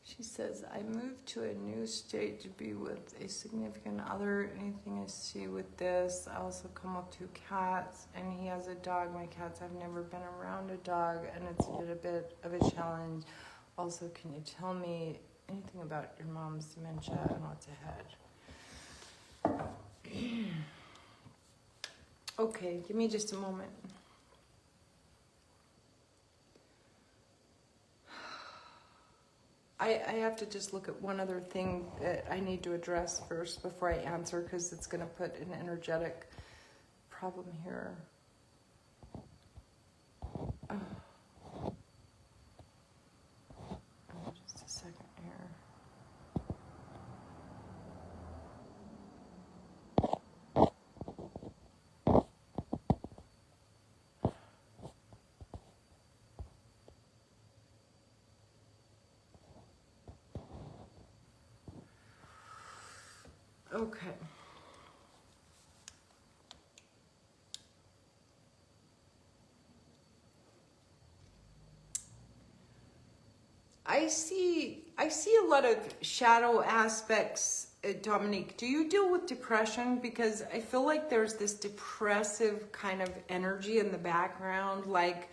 She says, I moved to a new state to be with a significant other. Anything I see with this, I also come with 2 cats, and he has a dog. My cats have never been around a dog, and it's been a bit of a challenge. Also, can you tell me anything about your mom's dementia and what's ahead? Okay, give me just a moment. I have to just look at one other thing that I need to address first before I answer, because it's going to put an energetic problem here. Just a second here. Okay. I see a lot of shadow aspects, Dominique. Do you deal with depression? Because I feel like there's this depressive kind of energy in the background, like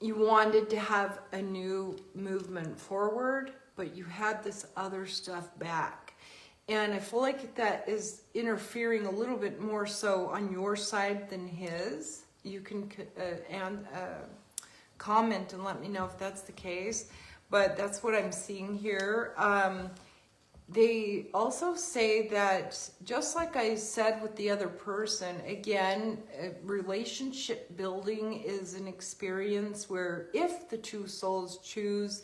you wanted to have a new movement forward, but you had this other stuff back. And I feel like that is interfering a little bit more so on your side than his. You can comment and let me know if that's the case. But that's what I'm seeing here. They also say that, just like I said with the other person, again, relationship building is an experience where if the two souls choose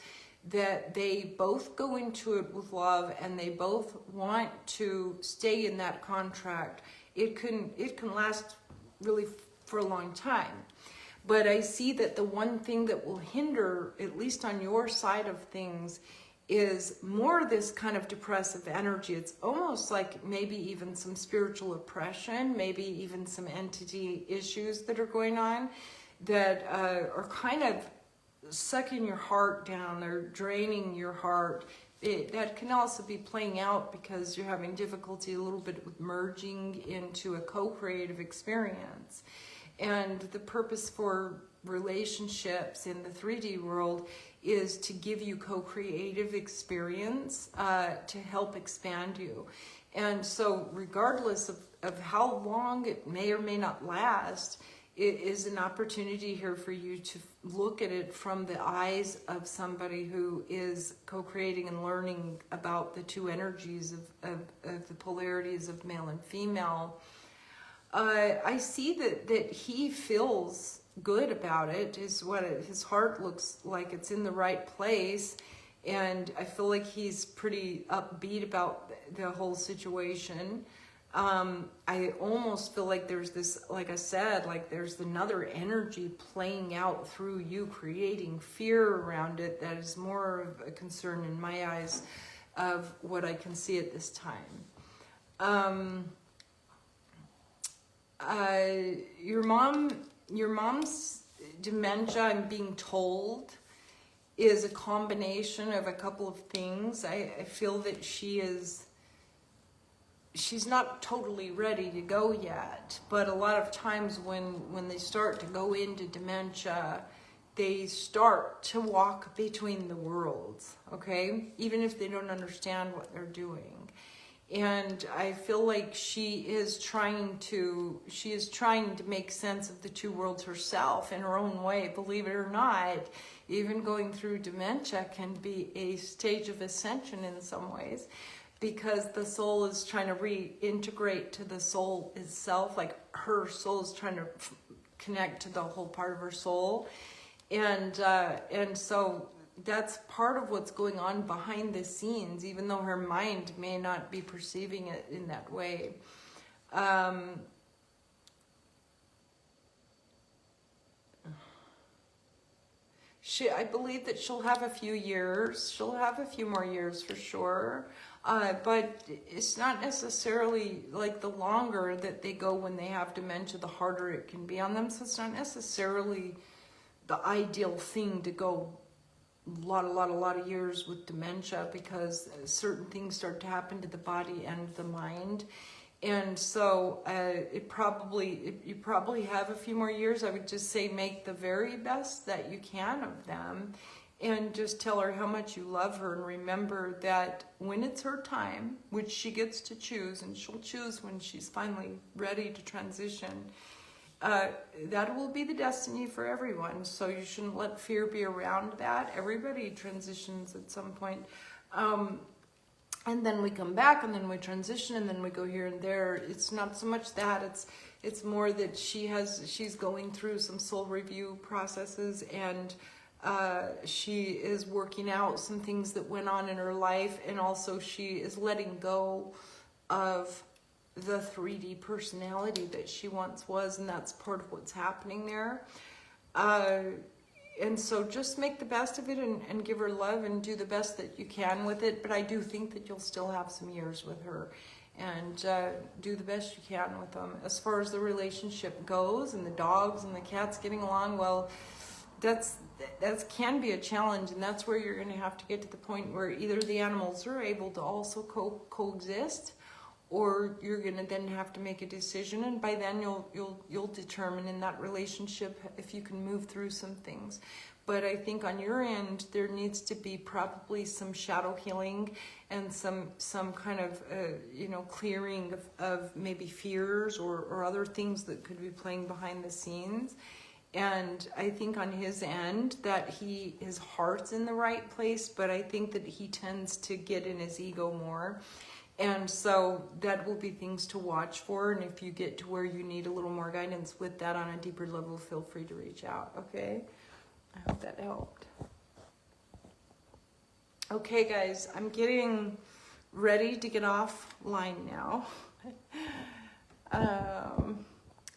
that they both go into it with love and they both want to stay in that contract, it can last really for a long time. But I see that the one thing that will hinder, at least on your side of things, is more this kind of depressive energy. It's almost like maybe even some spiritual oppression, maybe even some entity issues that are going on that are kind of sucking your heart down or draining your heart. That can also be playing out because you're having difficulty a little bit with merging into a co-creative experience. And the purpose for relationships in the 3D world is to give you co-creative experience to help expand you. And so regardless of how long it may or may not last, it is an opportunity here for you to look at it from the eyes of somebody who is co-creating and learning about the two energies of the polarities of male and female. I see that he feels good about it, is what his heart looks like it's in the right place, and I feel like he's pretty upbeat about the whole situation. I almost feel like there's this, like I said, like there's another energy playing out through you, creating fear around it that is more of a concern in my eyes of what I can see at this time. Your mom's dementia, I'm being told, is a combination of a couple of things. I feel that she's not totally ready to go yet, but a lot of times when they start to go into dementia, they start to walk between the worlds, okay? Even if they don't understand what they're doing. And I feel like she is trying to make sense of the two worlds herself in her own way. Believe it or not, even going through dementia can be a stage of ascension in some ways, because the soul is trying to reintegrate to the soul itself, like her soul is trying to connect to the whole part of her soul. And so that's part of what's going on behind the scenes, even though her mind may not be perceiving it in that way. I believe that she'll have a few years. She'll have a few more years for sure. But it's not necessarily like the longer that they go when they have dementia, the harder it can be on them. So it's not necessarily the ideal thing to go a lot of years with dementia, because certain things start to happen to the body and the mind. And so you probably have a few more years. I would just say make the very best that you can of them, and just tell her how much you love her, and remember that when it's her time, which she gets to choose, and she'll choose when she's finally ready to transition, that will be the destiny for everyone. So you shouldn't let fear be around that. Everybody transitions at some point. And then we come back, and then we transition, and then we go here and there. It's not so much that, it's more that she's going through some soul review processes, and she is working out some things that went on in her life, and also she is letting go of the 3D personality that she once was, and that's part of what's happening there. And so just make the best of it, and give her love, and do the best that you can with it. But I do think that you'll still have some years with her, and do the best you can with them. As far as the relationship goes, and the dogs and the cats getting along, well, that can be a challenge, and that's where you're going to have to get to the point where either the animals are able to also coexist, or you're going to then have to make a decision, and by then you'll determine in that relationship if you can move through some things. But I think on your end, there needs to be probably some shadow healing and some kind of, clearing of maybe fears or other things that could be playing behind the scenes. And I think on his end that his heart's in the right place, but I think that he tends to get in his ego more. And so that will be things to watch for. And if you get to where you need a little more guidance with that on a deeper level, feel free to reach out, okay? I hope that helped. Okay, guys, I'm getting ready to get offline now.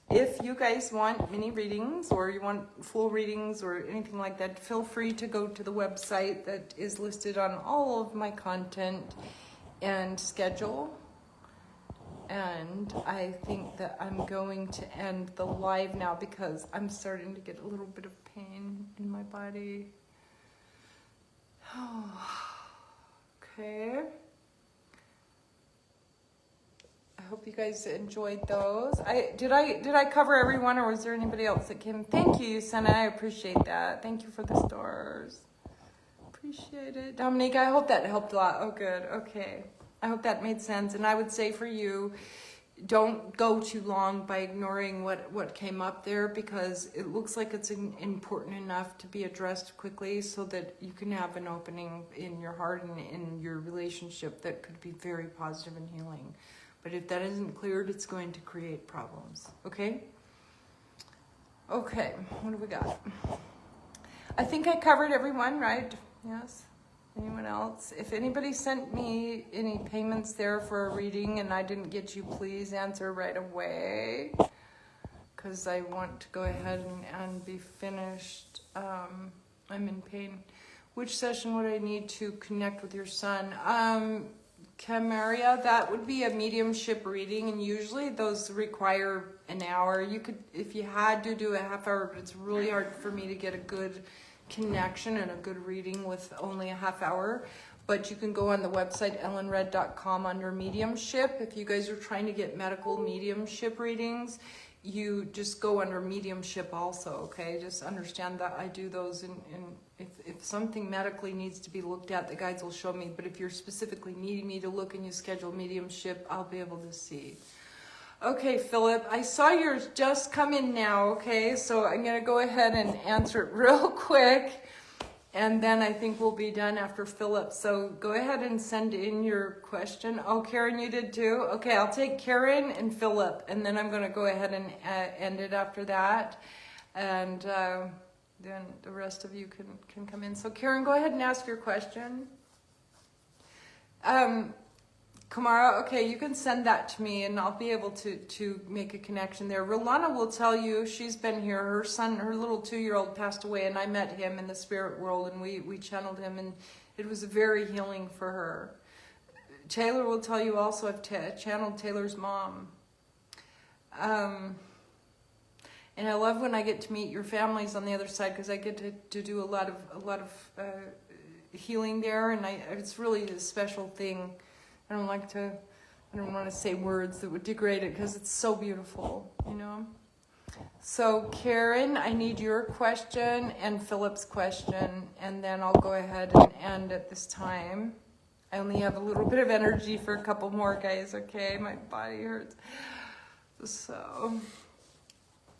If you guys want mini readings or you want full readings or anything like that, feel free to go to the website that is listed on all of my content and schedule. And I think that I'm going to end the live now because I'm starting to get a little bit of pain in my body. Okay. I hope you guys enjoyed those. Did I cover everyone, or was there anybody else that came? Thank you, Senna. I appreciate that. Thank you for the stars. Appreciate it. Dominique, I hope that helped a lot. Oh, good. Okay. I hope that made sense. And I would say for you, don't go too long by ignoring what came up there, because it looks like it's important enough to be addressed quickly so that you can have an opening in your heart and in your relationship that could be very positive and healing. But if that isn't cleared, it's going to create problems. Okay? Okay, what do we got? I think I covered everyone, right? Yes? Anyone else? If anybody sent me any payments there for a reading and I didn't get you, please answer right away, because I want to go ahead and be finished. I'm in pain. Which session would I need to connect with your son? Camaria, that would be a mediumship reading, and usually those require an hour. You could, if you had to do a half hour, but it's really hard for me to get a good connection and a good reading with only a half hour. But you can go on the website ellenred.com under mediumship. If you guys are trying to get medical mediumship readings, you just go under mediumship also, okay? Just understand that I do those, and if something medically needs to be looked at, the guides will show me. But if you're specifically needing me to look and you schedule mediumship, I'll be able to see. Okay, Philip, I saw yours just come in now, okay? So I'm going to go ahead and answer it real quick, and then I think we'll be done after Philip. So go ahead and send in your question. Oh, Karen, you did too? Okay, I'll take Karen and Philip, and then I'm going to go ahead and end it after that. And then the rest of you can come in. So Karen, go ahead and ask your question. Kamara, okay, you can send that to me and I'll be able to make a connection there. Rolana will tell you, she's been here. Her son, her little 2-year-old passed away, and I met him in the spirit world, and we channeled him, and it was very healing for her. Taylor will tell you also, I've channeled Taylor's mom. And I love when I get to meet your families on the other side, because I get to do a lot of healing there, and it's really a special thing. I don't want to say words that would degrade it, because it's so beautiful, you know? So Karen, I need your question and Philip's question, and then I'll go ahead and end at this time. I only have a little bit of energy for a couple more, guys, okay? My body hurts. So,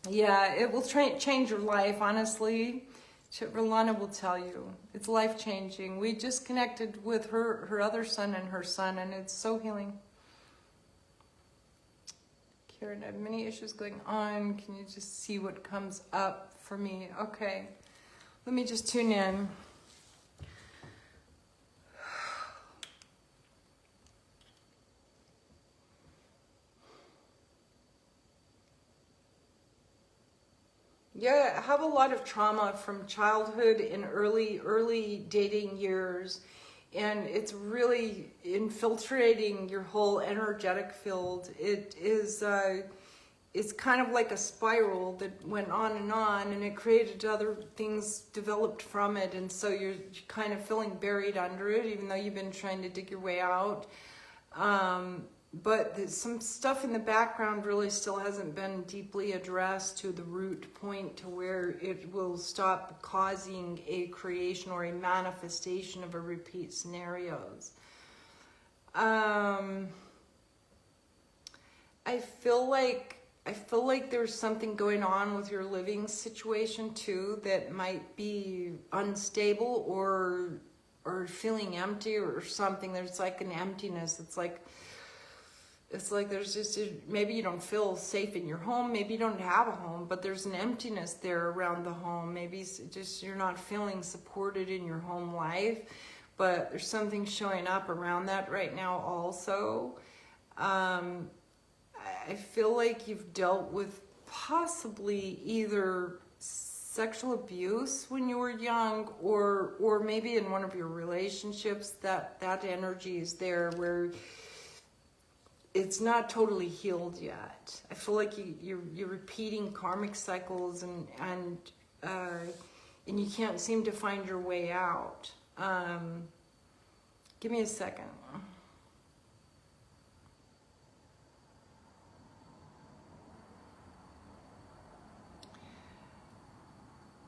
yeah, it will change your life, honestly. Rolana will tell you. It's life-changing. We just connected with her other son and her son, and it's so healing. Karen, I have many issues going on. Can you just see what comes up for me? Okay. Let me just tune in. Yeah, I have a lot of trauma from childhood and early dating years, and it's really infiltrating your whole energetic field. It is, it's kind of like a spiral that went on, and it created other things developed from it, and so you're kind of feeling buried under it, even though you've been trying to dig your way out. but some stuff in the background really still hasn't been deeply addressed to the root point to where it will stop causing a creation or a manifestation of a repeat scenarios. I feel like there's something going on with your living situation too that might be unstable or feeling empty or something. There's like an emptiness. It's like there's just maybe you don't feel safe in your home, maybe you don't have a home, but there's an emptiness there around the home. Maybe just you're not feeling supported in your home life, but there's something showing up around that right now also. I feel like you've dealt with possibly either sexual abuse when you were young, or maybe in one of your relationships that energy is there where it's not totally healed yet. I feel like you're repeating karmic cycles and you can't seem to find your way out. Give me a second.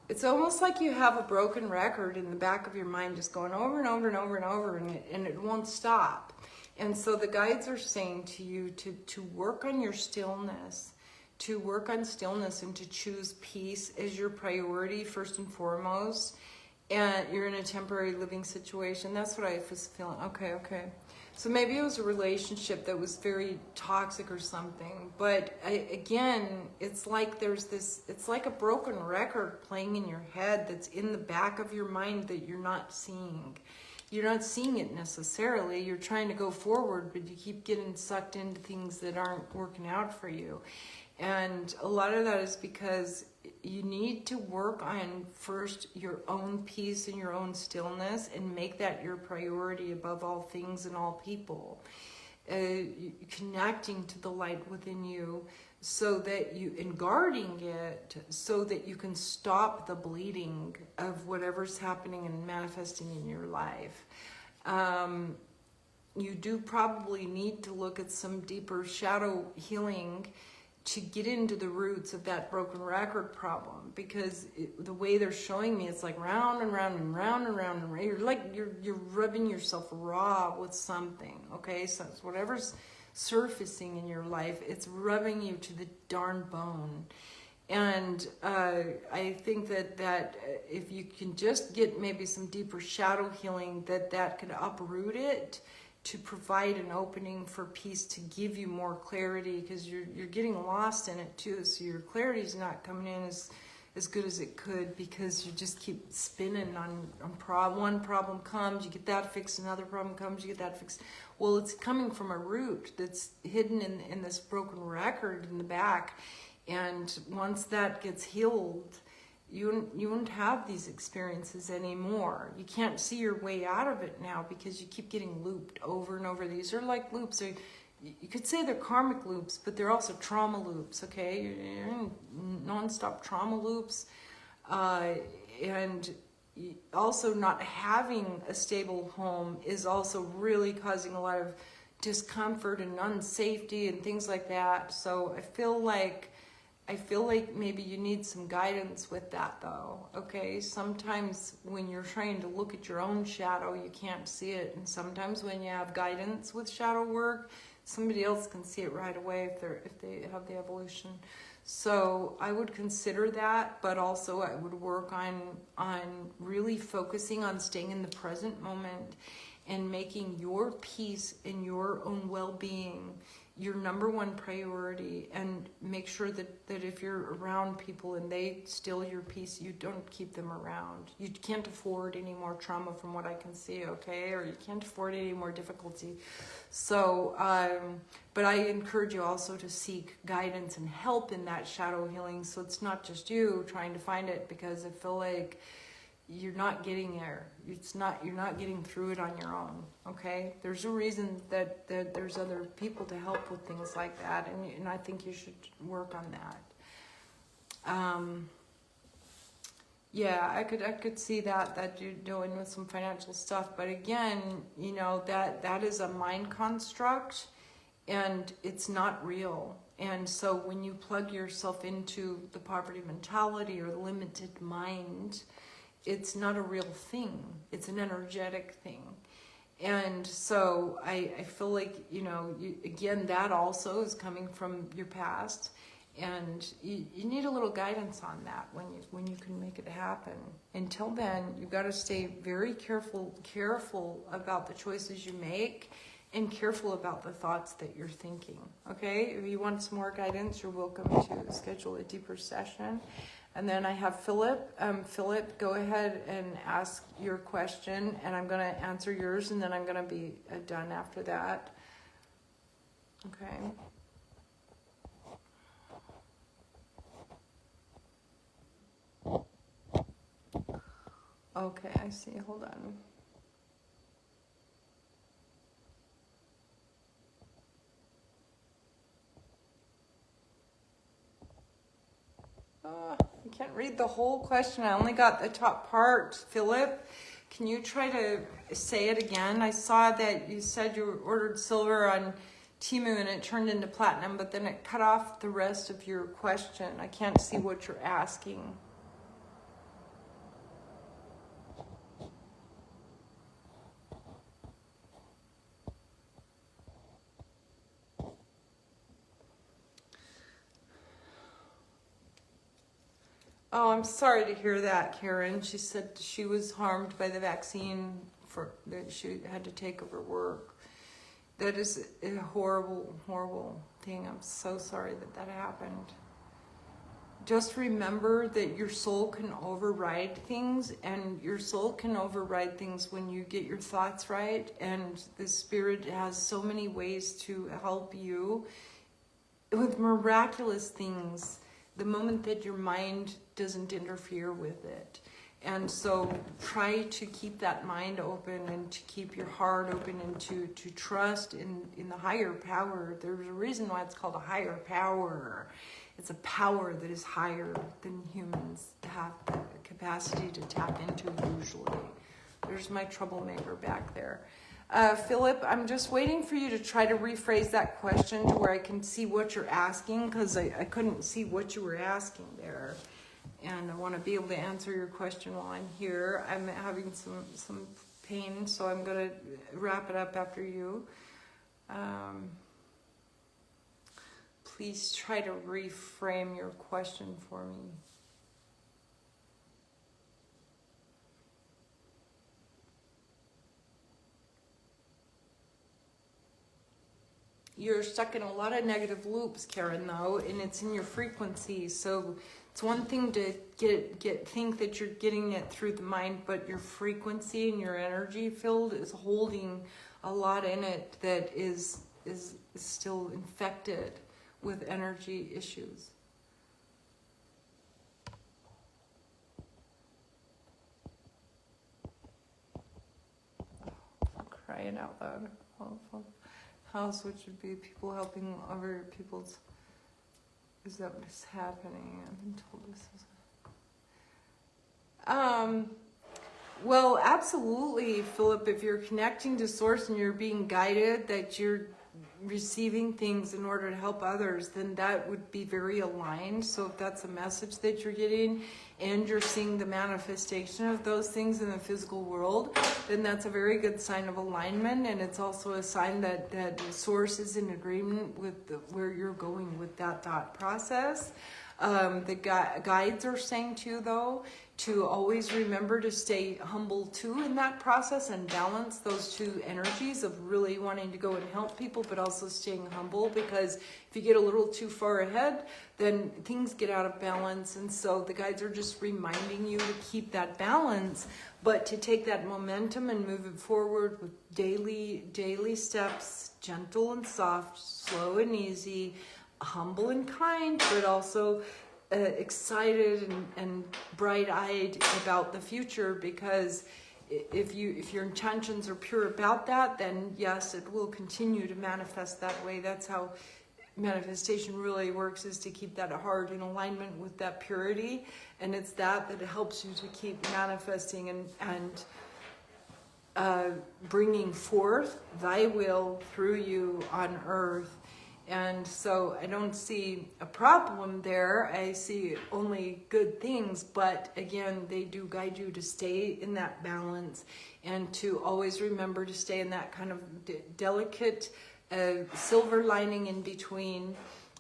It's almost like you have a broken record in the back of your mind just going over and over and over and over, and it won't stop. And so the guides are saying to you to work on your stillness, to work on stillness and to choose peace as your priority first and foremost. And you're in a temporary living situation. That's what I was feeling. Okay. So maybe it was a relationship that was very toxic or something. But again, it's like it's like a broken record playing in your head that's in the back of your mind that you're not seeing. You're not seeing it necessarily. You're trying to go forward, but you keep getting sucked into things that aren't working out for you. And a lot of that is because you need to work on first your own peace and your own stillness and make that your priority above all things and all people. Connecting to the light within you so that and guarding it so that you can stop the bleeding of whatever's happening and manifesting in your life. You do probably need to look at some deeper shadow healing to get into the roots of that broken record problem, because the way they're showing me, it's like round and round and round and round and round. You're like you're rubbing yourself raw with something. Okay, so it's whatever's surfacing in your life, it's rubbing you to the darn bone. And I think that if you can just get maybe some deeper shadow healing, that could uproot it to provide an opening for peace, to give you more clarity, because you're getting lost in it too. So your clarity is not coming in as good as it could, because you just keep spinning on one problem comes, you get that fixed, another problem comes, you get that fixed. Well, it's coming from a root that's hidden in this broken record in the back. And once that gets healed, you won't have these experiences anymore. You can't see your way out of it now because you keep getting looped over and over. These are like loops. You could say they're karmic loops, but they're also trauma loops, okay? You're in non-stop trauma loops. And also not having a stable home is also really causing a lot of discomfort and unsafety and things like that. So I feel like maybe you need some guidance with that though, okay? Sometimes when you're trying to look at your own shadow, you can't see it. And sometimes when you have guidance with shadow work, somebody else can see it right away if they have the evolution. So I would consider that, but also I would work on really focusing on staying in the present moment and making your peace and your own well-being your number one priority, and make sure that if you're around people and they steal your peace, you don't keep them around. You can't afford any more trauma from what I can see, okay? Or you can't afford any more difficulty. So, but I encourage you also to seek guidance and help in that shadow healing, so it's not just you trying to find it, because I feel like you're not getting there. You're not getting through it on your own, okay? There's a reason that there's other people to help with things like that, and I think you should work on that. Yeah, I could see that you're doing with some financial stuff, but again, you know, that is a mind construct, and it's not real. And so when you plug yourself into the poverty mentality or the limited mind, it's not a real thing. It's an energetic thing. And so I feel like, again, that also is coming from your past. And you need a little guidance on that when you can make it happen. Until then, you've got to stay very careful about the choices you make and careful about the thoughts that you're thinking. Okay? If you want some more guidance, you're welcome to schedule a deeper session. And then I have Philip. Philip, go ahead and ask your question, and I'm going to answer yours, and then I'm going to be done after that. Okay. Okay, I see. Hold on. I can't read the whole question. I only got the top part. Philip, can you try to say it again? I saw that you said you ordered silver on Temu and it turned into platinum, but then it cut off the rest of your question. I can't see what you're asking. Oh, I'm sorry to hear that, Karen. She said she was harmed by the vaccine that she had to take over work. That is a horrible, horrible thing. I'm so sorry that happened. Just remember that your soul can override things, and your soul can override things when you get your thoughts right, and the Spirit has so many ways to help you with miraculous things the moment that your mind doesn't interfere with it. And so try to keep that mind open and to keep your heart open and to trust in the higher power. There's a reason why it's called a higher power. It's a power that is higher than humans have the capacity to tap into usually. There's my troublemaker back there. Philip, I'm just waiting for you to try to rephrase that question to where I can see what you're asking, because I couldn't see what you were asking there. And I want to be able to answer your question while I'm here. I'm having some pain, so I'm going to wrap it up after you. Please try to reframe your question for me. You're stuck in a lot of negative loops, Karen, though, and it's in your frequency. So it's one thing to think that you're getting it through the mind, but your frequency and your energy field is holding a lot in it that is still infected with energy issues. I'm crying out loud. House, which would be people helping other people's. Is that what is happening? I've been told this is. Well, absolutely, Philip. If you're connecting to Source and you're being guided, that you're receiving things in order to help others, then that would be very aligned. So if that's a message that you're getting and you're seeing the manifestation of those things in the physical world, then that's a very good sign of alignment. And it's also a sign that the Source is in agreement with where you're going with that thought process. The guides are saying to you, though, to always remember to stay humble too in that process and balance those two energies of really wanting to go and help people, but also staying humble, because if you get a little too far ahead, then things get out of balance. And so the guides are just reminding you to keep that balance, but to take that momentum and move it forward with daily steps, gentle and soft, slow and easy, humble and kind, but also excited and bright-eyed about the future, because if your intentions are pure about that, then yes, it will continue to manifest that way. That's how manifestation really works, is to keep that heart in alignment with that purity, and it's that helps you to keep manifesting and bringing forth thy will through you on earth And so I don't see a problem there. I see only good things, but again, they do guide you to stay in that balance and to always remember to stay in that kind of delicate silver lining in between,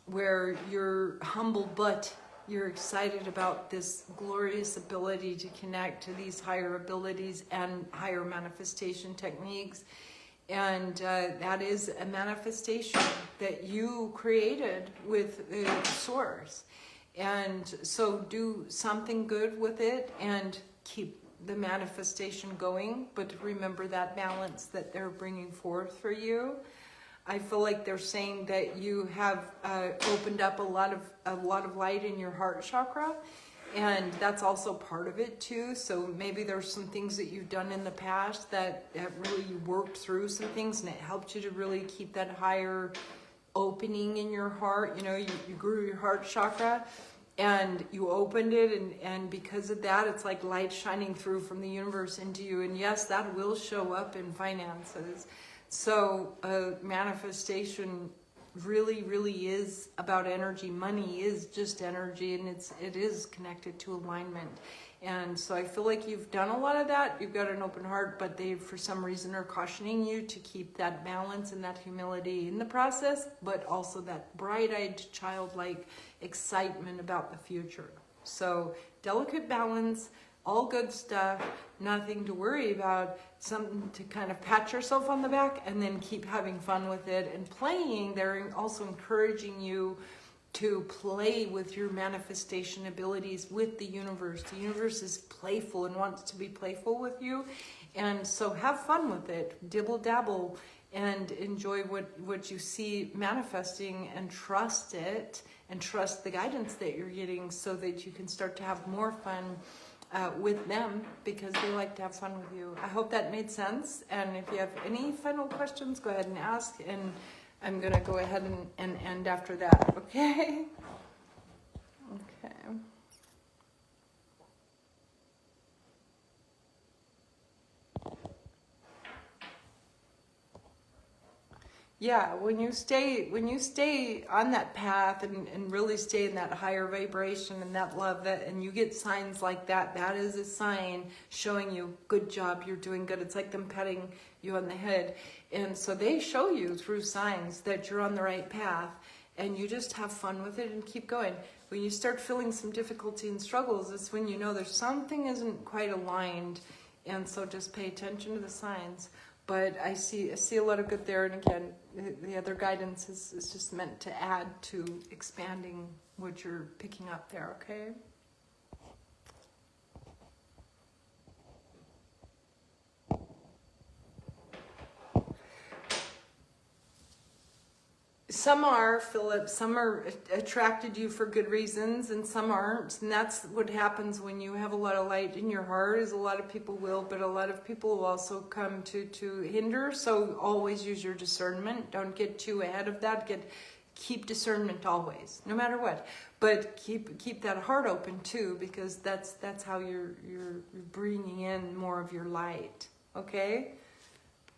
where you're humble but you're excited about this glorious ability to connect to these higher abilities and higher manifestation techniques. And that is a manifestation that you created with the source. And so do something good with it and keep the manifestation going, but remember that balance that they're bringing forth for you. I feel like they're saying that you have opened up a lot of light in your heart chakra, and that's also part of it too. So maybe there's some things that you've done in the past that really you worked through some things, and it helped you to really keep that higher opening in your heart. You know, you grew your heart chakra and you opened it, and because of that, it's like light shining through from the universe into you. And yes, that will show up in finances. So manifestation really, really is about energy. Money is just energy, and it is connected to alignment. And so I feel like you've done a lot of that. You've got an open heart, but they, for some reason, are cautioning you to keep that balance and that humility in the process, but also that bright-eyed, childlike excitement about the future. So delicate balance, all good stuff, nothing to worry about, something to kind of pat yourself on the back and then keep having fun with it and playing. They're also encouraging you to play with your manifestation abilities with the universe. The universe is playful and wants to be playful with you. And so have fun with it, dibble dabble, and enjoy what you see manifesting, and trust it and trust the guidance that you're getting, so that you can start to have more fun with them, because they like to have fun with you. I hope that made sense. And if you have any final questions, go ahead and ask, and I'm going to go ahead and end after that, okay? Okay. Yeah, when you stay on that path and really stay in that higher vibration and that love, that, and you get signs like that, that is a sign showing you, good job, you're doing good. It's like them patting you on the head. And so they show you through signs that you're on the right path, and you just have fun with it and keep going. When you start feeling some difficulty and struggles, it's when you know there's something isn't quite aligned. And so just pay attention to the signs. But I see a lot of good there. And again, the other guidance is just meant to add to expanding what you're picking up there, okay? Some are, Philip, some are attracted to you for good reasons, and some aren't. And that's what happens when you have a lot of light in your heart, is a lot of people will, but a lot of people will also come to hinder. So always use your discernment. Don't get too ahead of that. Keep discernment always, no matter what. But keep that heart open too, because that's how you're bringing in more of your light. Okay?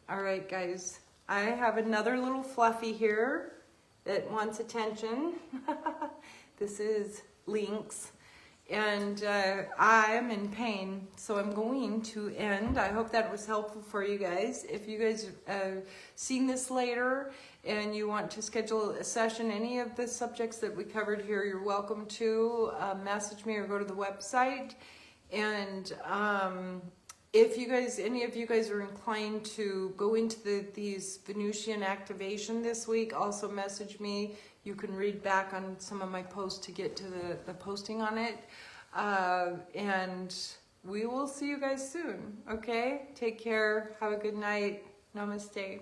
All right, guys. I have another little fluffy here that wants attention. This is Lynx, and I am in pain, so I'm going to end. I hope that was helpful for you guys. If you guys seen this later and you want to schedule a session, any of the subjects that we covered here, you're welcome to message me or go to the website. And if you guys, any of you guys are inclined to go into these Venusian activation this week, also message me. You can read back on some of my posts to get to the posting on it. And we will see you guys soon, okay? Take care. Have a good night. Namaste.